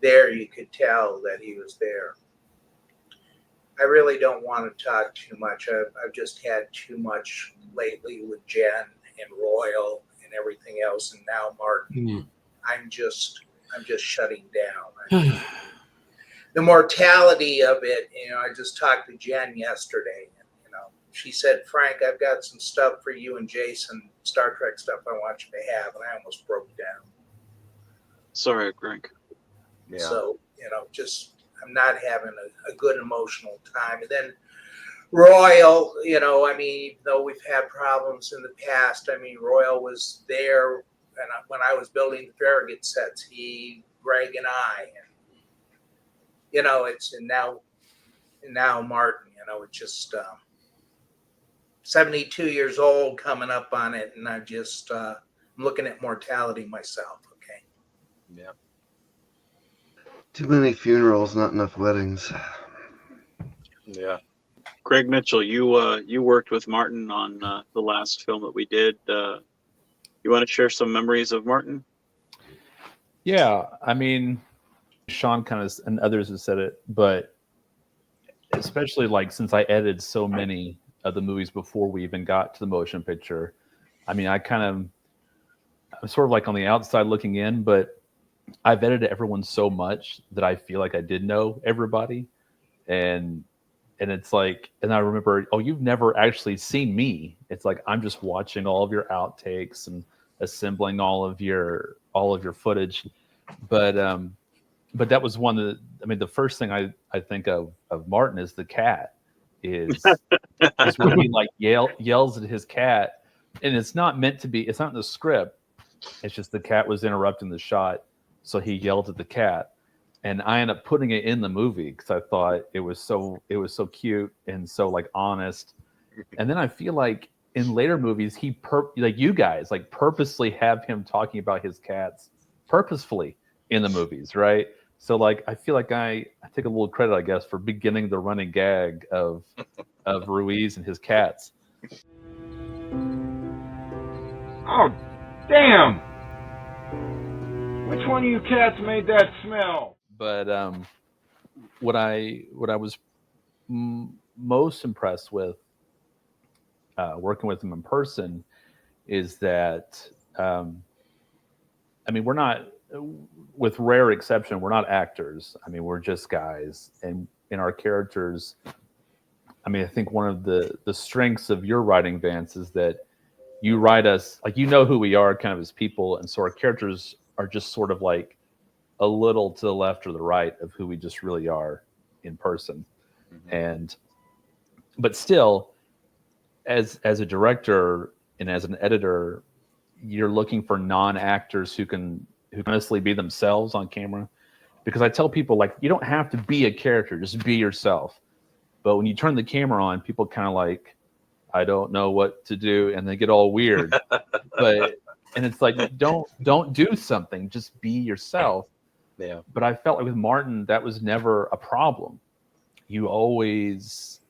there you could tell that he was there. I really don't want to talk too much. I've just had too much lately with Jen and Royal and everything else, and now Martin. I'm just shutting down. The mortality of it, I just talked to Jen yesterday, and she said, Frank, I've got some stuff for you and Jason, Star Trek stuff I want you to have, and I almost broke down. Sorry, Frank. Yeah. So, just I'm not having a good emotional time. And then Royal, even though we've had problems in the past, Royal was there, and when I was building the Farragut sets, Greg and I, and now Martin, it's just 72 years old coming up on it, and I'm looking at mortality myself. Okay. Yeah. Too many funerals, not enough weddings. Yeah. Greg Mitchell, you worked with Martin on the last film that we did. You want to share some memories of Martin? Yeah, Sean kind of and others have said it, but especially since I edited so many of the movies before we even got to the motion picture, I'm sort of on the outside looking in, but I've edited everyone so much that I feel like I did know everybody, and it's and I remember, oh, you've never actually seen me. It's I'm just watching all of your outtakes and assembling all of your footage, but that was one of the first thing I think of Martin is the cat is when he yells at his cat, and it's not meant to be, it's not in the script, it's just the cat was interrupting the shot, so he yelled at the cat, and I ended up putting it in the movie because I thought it was so cute and so honest. And then I feel in later movies you guys purposely have him talking about his cats purposefully in the movies, right? So I feel I take a little credit, I guess, for beginning the running gag of Ruiz and his cats. Oh, damn! Which one of you cats made that smell? But what I was most impressed with working with him in person is that we're not, with rare exception, we're not actors. We're just guys, and in our characters, I think one of the strengths of your writing, Vance, is that you write us who we are kind of as people, and so our characters are just sort of a little to the left or the right of who we just really are in person. Mm-hmm. But still, as a director and as an editor, you're looking for non-actors who can honestly be themselves on camera. Because I tell people, you don't have to be a character, just be yourself. But when you turn the camera on, people kind of I don't know what to do, and they get all weird. And it's don't do something, just be yourself. Yeah. But I felt with Martin, that was never a problem. You always,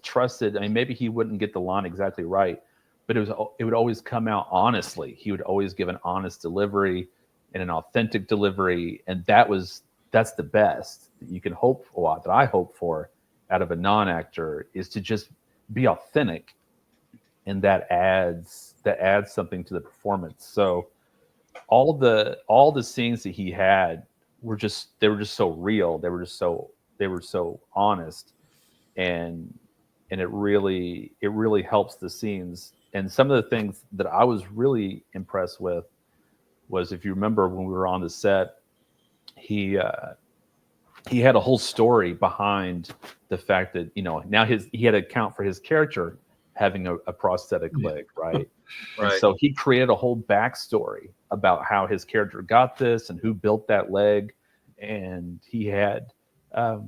trusted. Maybe he wouldn't get the line exactly right, but it would always come out honestly. He would always give an honest delivery and an authentic delivery, and that's the best that you can hope for. That I hope for out of a non-actor is to just be authentic, and that adds something to the performance. So all the scenes that he had were just so real. They were so honest, and it really helps the scenes. And some of the things that I was really impressed with was, if you remember when we were on the set, he had a whole story behind the fact that now he had to account for his character having a prosthetic leg, right? Right. And so he created a whole backstory about how his character got this and who built that leg. And he had a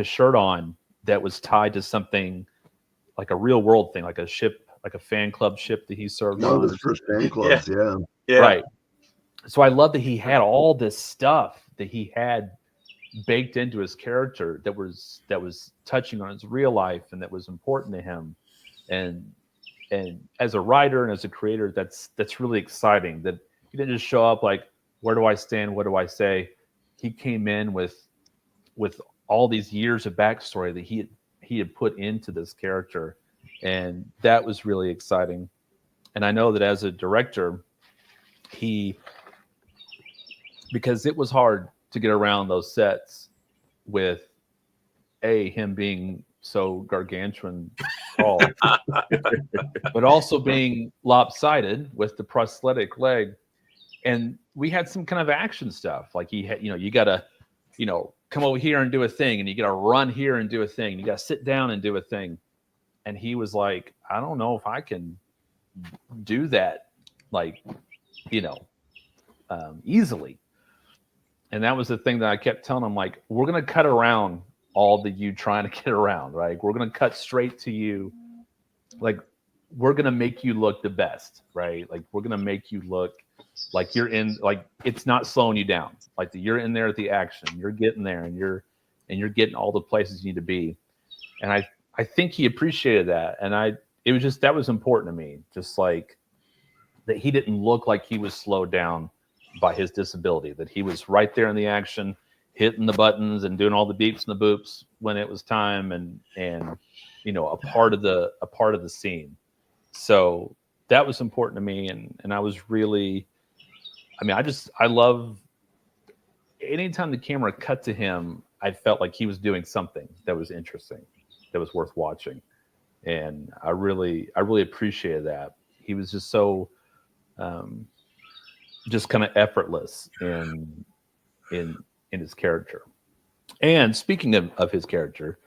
shirt on that was tied to something like a real world thing, like a ship, like a fan club ship that he served on. One of his first fan clubs, yeah. Right. So I love that he had all this stuff that he had baked into his character that was touching on his real life and that was important to him. And as a writer and as a creator, that's really exciting that he didn't just show up where do I stand? What do I say? He came in with all these years of backstory that he had put into this character, and that was really exciting. And I know that as a director, because it was hard to get around those sets with him being so gargantuan tall, but also being lopsided with the prosthetic leg. And we had some kind of action stuff. Like he had, you gotta, come over here and do a thing, and you gotta run here and do a thing, and you gotta sit down and do a thing. And he was like, I don't know if I can do that, like, easily. And that was the thing that I kept telling him, like, we're going to cut around all the you trying to get around, right? We're going to cut straight to you. Like, we're going to make you look the best, right? Like, we're going to make you look like you're in, like, it's not slowing you down. Like, you're in there at the action. You're getting there, and you're getting all the places you need to be. And I think he appreciated that. And that was important to me. Just like that he didn't look like he was slowed down by his disability, that he was right there in the action, hitting the buttons and doing all the beeps and the boops when it was time, and a part of the scene. So that was important to me, and I was really, I love anytime the camera cut to him, I felt like he was doing something that was interesting, that was worth watching. And I really appreciated that. He was just so just kind of effortless in his character. And speaking of his character,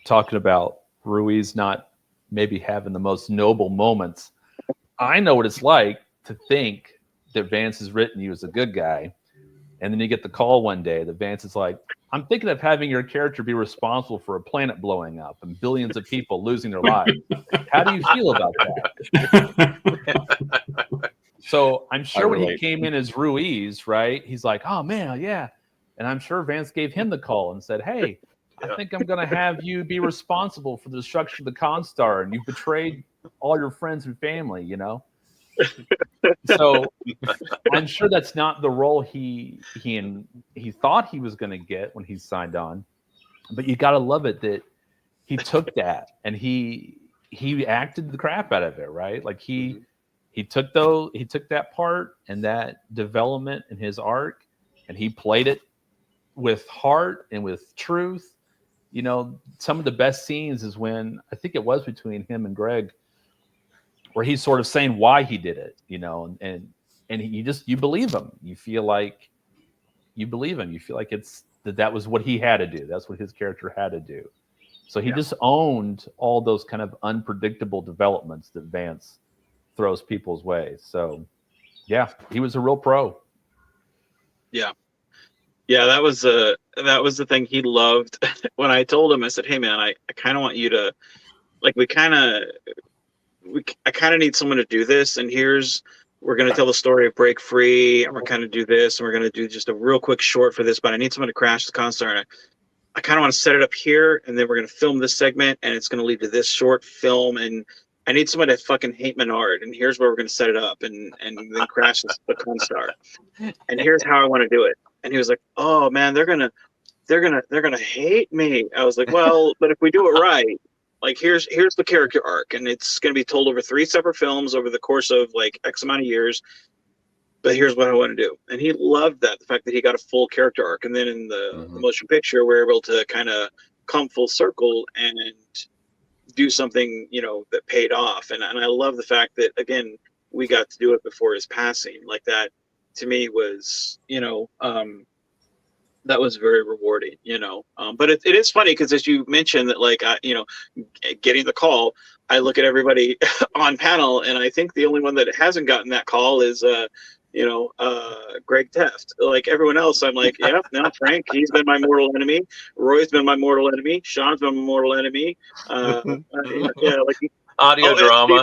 talking about Ruiz not maybe having the most noble moments, I know what it's like to think that Vance has written you as a good guy, and then you get the call one day that Vance is like, I'm thinking of having your character be responsible for a planet blowing up and billions of people losing their lives. How do you feel about that? So I'm sure when he came in as Ruiz, right, he's like, oh, man, yeah. And I'm sure Vance gave him the call and said, hey, I think I'm going to have you be responsible for the destruction of the Constar, and you betrayed all your friends and family, So I'm sure that's not the role he thought he was going to get when he signed on. But you got to love it that he took that and he acted the crap out of it, right? Like he took that part and that development in his arc, and he played it with heart and with truth. Some of the best scenes is when, I think it was between him and Greg, where he's sort of saying why he did it, and you believe him. You feel like you believe him. You feel like that was what he had to do. That's what his character had to do. So he just owned all those kind of unpredictable developments that Vance throws people's way. So yeah, he was a real pro. Yeah, that was the thing he loved. When I told him, I said, hey man, I kind of want you to, like, I kind of need someone to do this, and we're going to tell the story of Break Free, and we're kind of do this, and we're going to do just a real quick short for this, but I need someone to crash the Constar, and I kind of want to set it up here, and then we're going to film this segment, and it's going to lead to this short film, and I need someone to fucking hate Menard, and here's where we're going to set it up, and then crash the Constar, and here's how I want to do it. And he was like, oh man, they're gonna hate me. I was like, well, but if we do it right, like here's the character arc, and it's going to be told over 3 separate films over the course of like X amount of years, but here's what I want to do. And he loved that, the fact that he got a full character arc. And then in the motion picture, we're able to kind of come full circle and do something, that paid off. And I love the fact that, again, we got to do it before his passing. Like, that to me was, that was very rewarding, but it is funny because, as you mentioned, that like, getting the call, I look at everybody on panel, and I think the only one that hasn't gotten that call is, Greg Teft. Like everyone else, I'm like, yeah, no, Frank, he's been my mortal enemy. Roy's been my mortal enemy. Sean's been my mortal enemy. Like audio drama.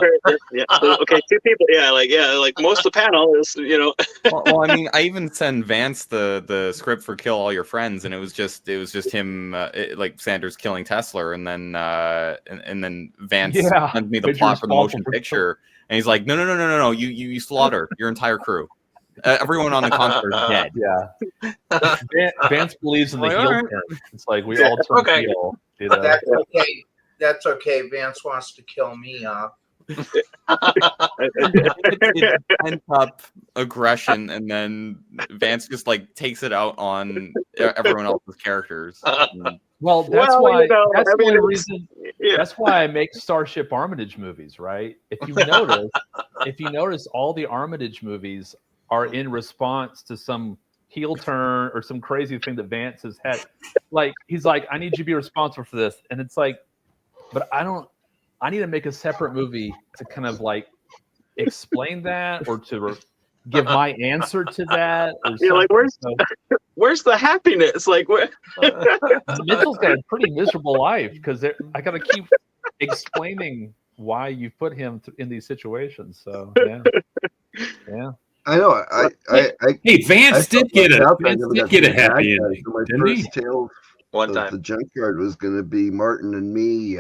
Yeah. So, okay, 2 people. Yeah, like most of the panel is, Well, I mean, I even sent Vance the script for Kill All Your Friends, and it was just him, like Sanders killing Tesla, and then Vance sent me the plot for the motion picture, and he's like, no, you slaughter your entire crew. Everyone on the concert is dead. Yeah. Vance believes in the Like, heel all right. turn. It's like we all turn Okay. heel. You know? That's okay. That's okay. Vance wants to kill me off. It's pent up aggression, and then Vance just like takes it out on everyone else's characters. Well, that's Well, why. you know, That's I the mean, only it's- reason. Yeah. That's why I make Starship Armitage movies, right? If you notice, all the Armitage movies are in response to some heel turn or some crazy thing that Vance has had. Like he's like, I need you to be responsible for this, and it's like, but I don't. I need to make a separate movie to kind of like explain that or to give my answer to that. Or You're like, something. where's the happiness? Like, where? Mitchell's got a pretty miserable life because I got to keep explaining why you put him in these situations. So yeah. I know. Hey, Vance did get a Vance happy ending, My didn't he? first tale One of time. the junkyard was going to be Martin and me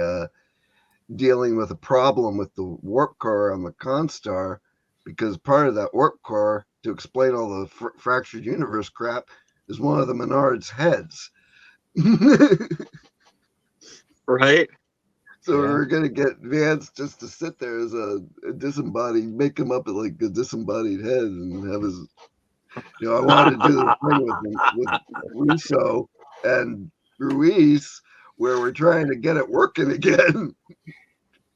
dealing with a problem with the warp core on the Constar, because part of that warp core, to explain all the fractured universe crap, is one of the Menard's heads. Right? So we were going to get Vance just to sit there as a disembodied, make him up like a disembodied head and have his, I wanted to do the thing with Russo and Ruiz where we're trying to get it working again.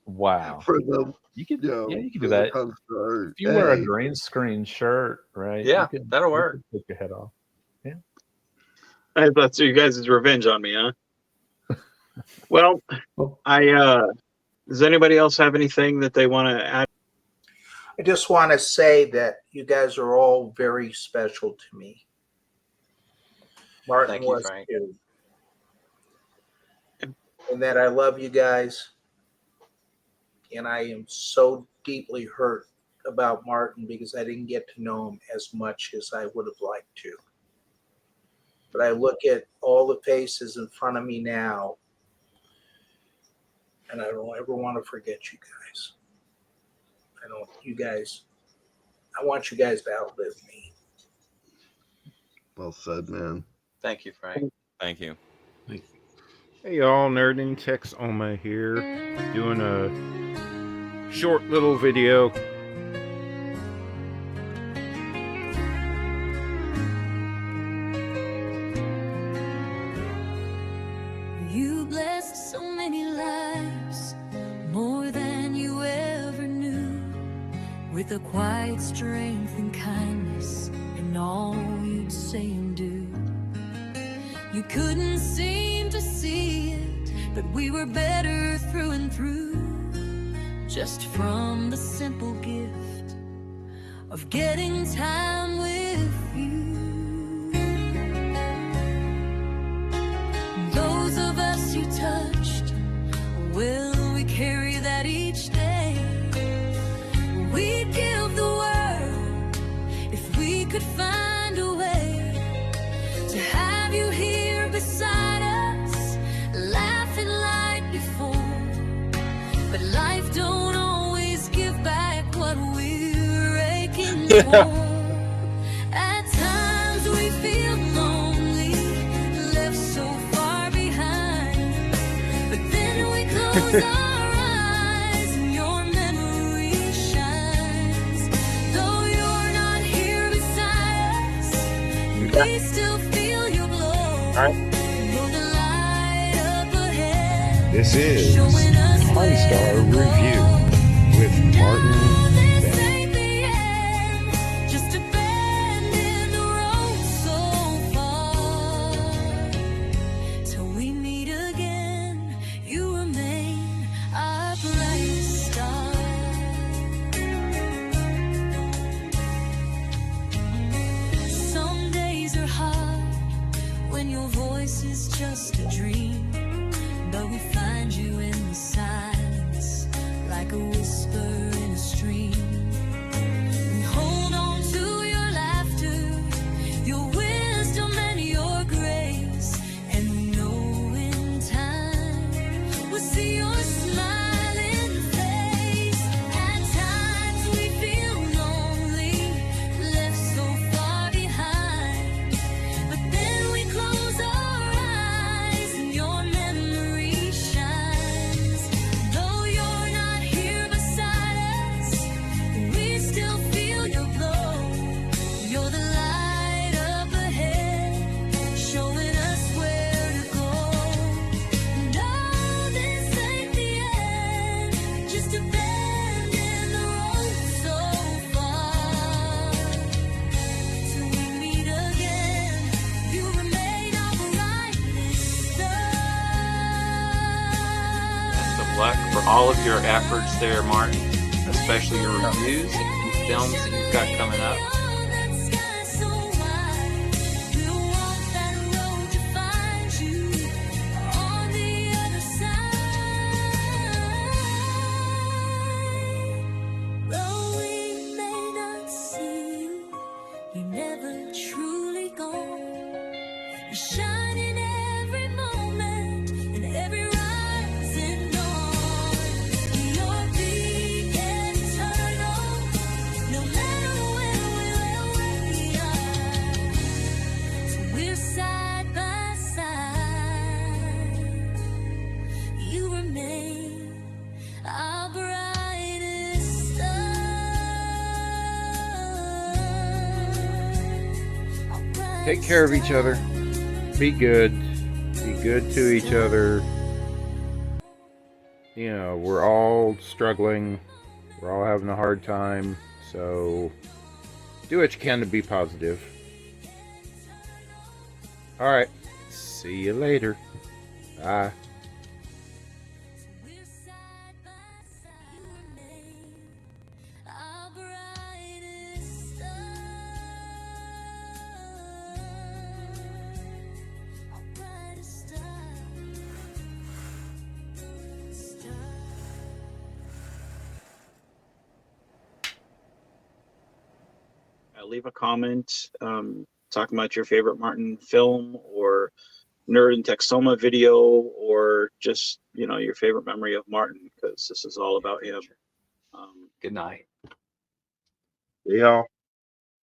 Wow. For the, you could you can do that. If you wear a Hey. green screen shirt, right? Yeah, you could, that'll you work. could take your head off. Yeah. I thought so. You guys' revenge on me, huh? Well, does anybody else have anything that they want to add? I just want to say that you guys are all very special to me. Martin Thank you, was Frank. too. And that I love you guys. And I am so deeply hurt about Martin because I didn't get to know him as much as I would have liked to. But I look at all the faces in front of me now, and I don't ever want to forget you guys. I want you guys to outlive me. Well said, man. Thank you, Frank. Thank you. Hey y'all, Nerding Tex Oma here, doing a short little video. You blessed so many lives, more than you ever knew, with a quiet strength and kindness in all you'd say and do. You couldn't seem to see it, but we were better through and through, just from the simple gift of getting time with you. Those of us you touched, well, we carry that each day. We'd give the world if we could find a way to have you here beside us, laughing like before. But life don't always give back what we're aching for. At times we feel lonely, left so far behind. But then we close our eyes and your memory shines. Though you're not here beside us, we still feel your glow. Know the light up ahead. This is Showing us Constar Review with Martin Bennett. Just a bend in the road so far. Till we meet again, you remain our brightest star. Some days are hard when your voice is just a dream, but we find you in the silence like a whisper in a stream. We hold on to your laughter, your wisdom and your grace, and we know in time we'll see your smiling face. At times we feel lonely, left so all of your efforts there, Martin, especially your reviews and films that you've got coming up. Take care of each other. Be good. Be good to each other. You know, we're all struggling. We're all having a hard time. So do what you can to be positive. All right. See you later. Bye. Leave a comment talking about your favorite Martin film or Nerd and Texoma video, or just, you know, your favorite memory of Martin, because this is all about him. Good night. See y'all.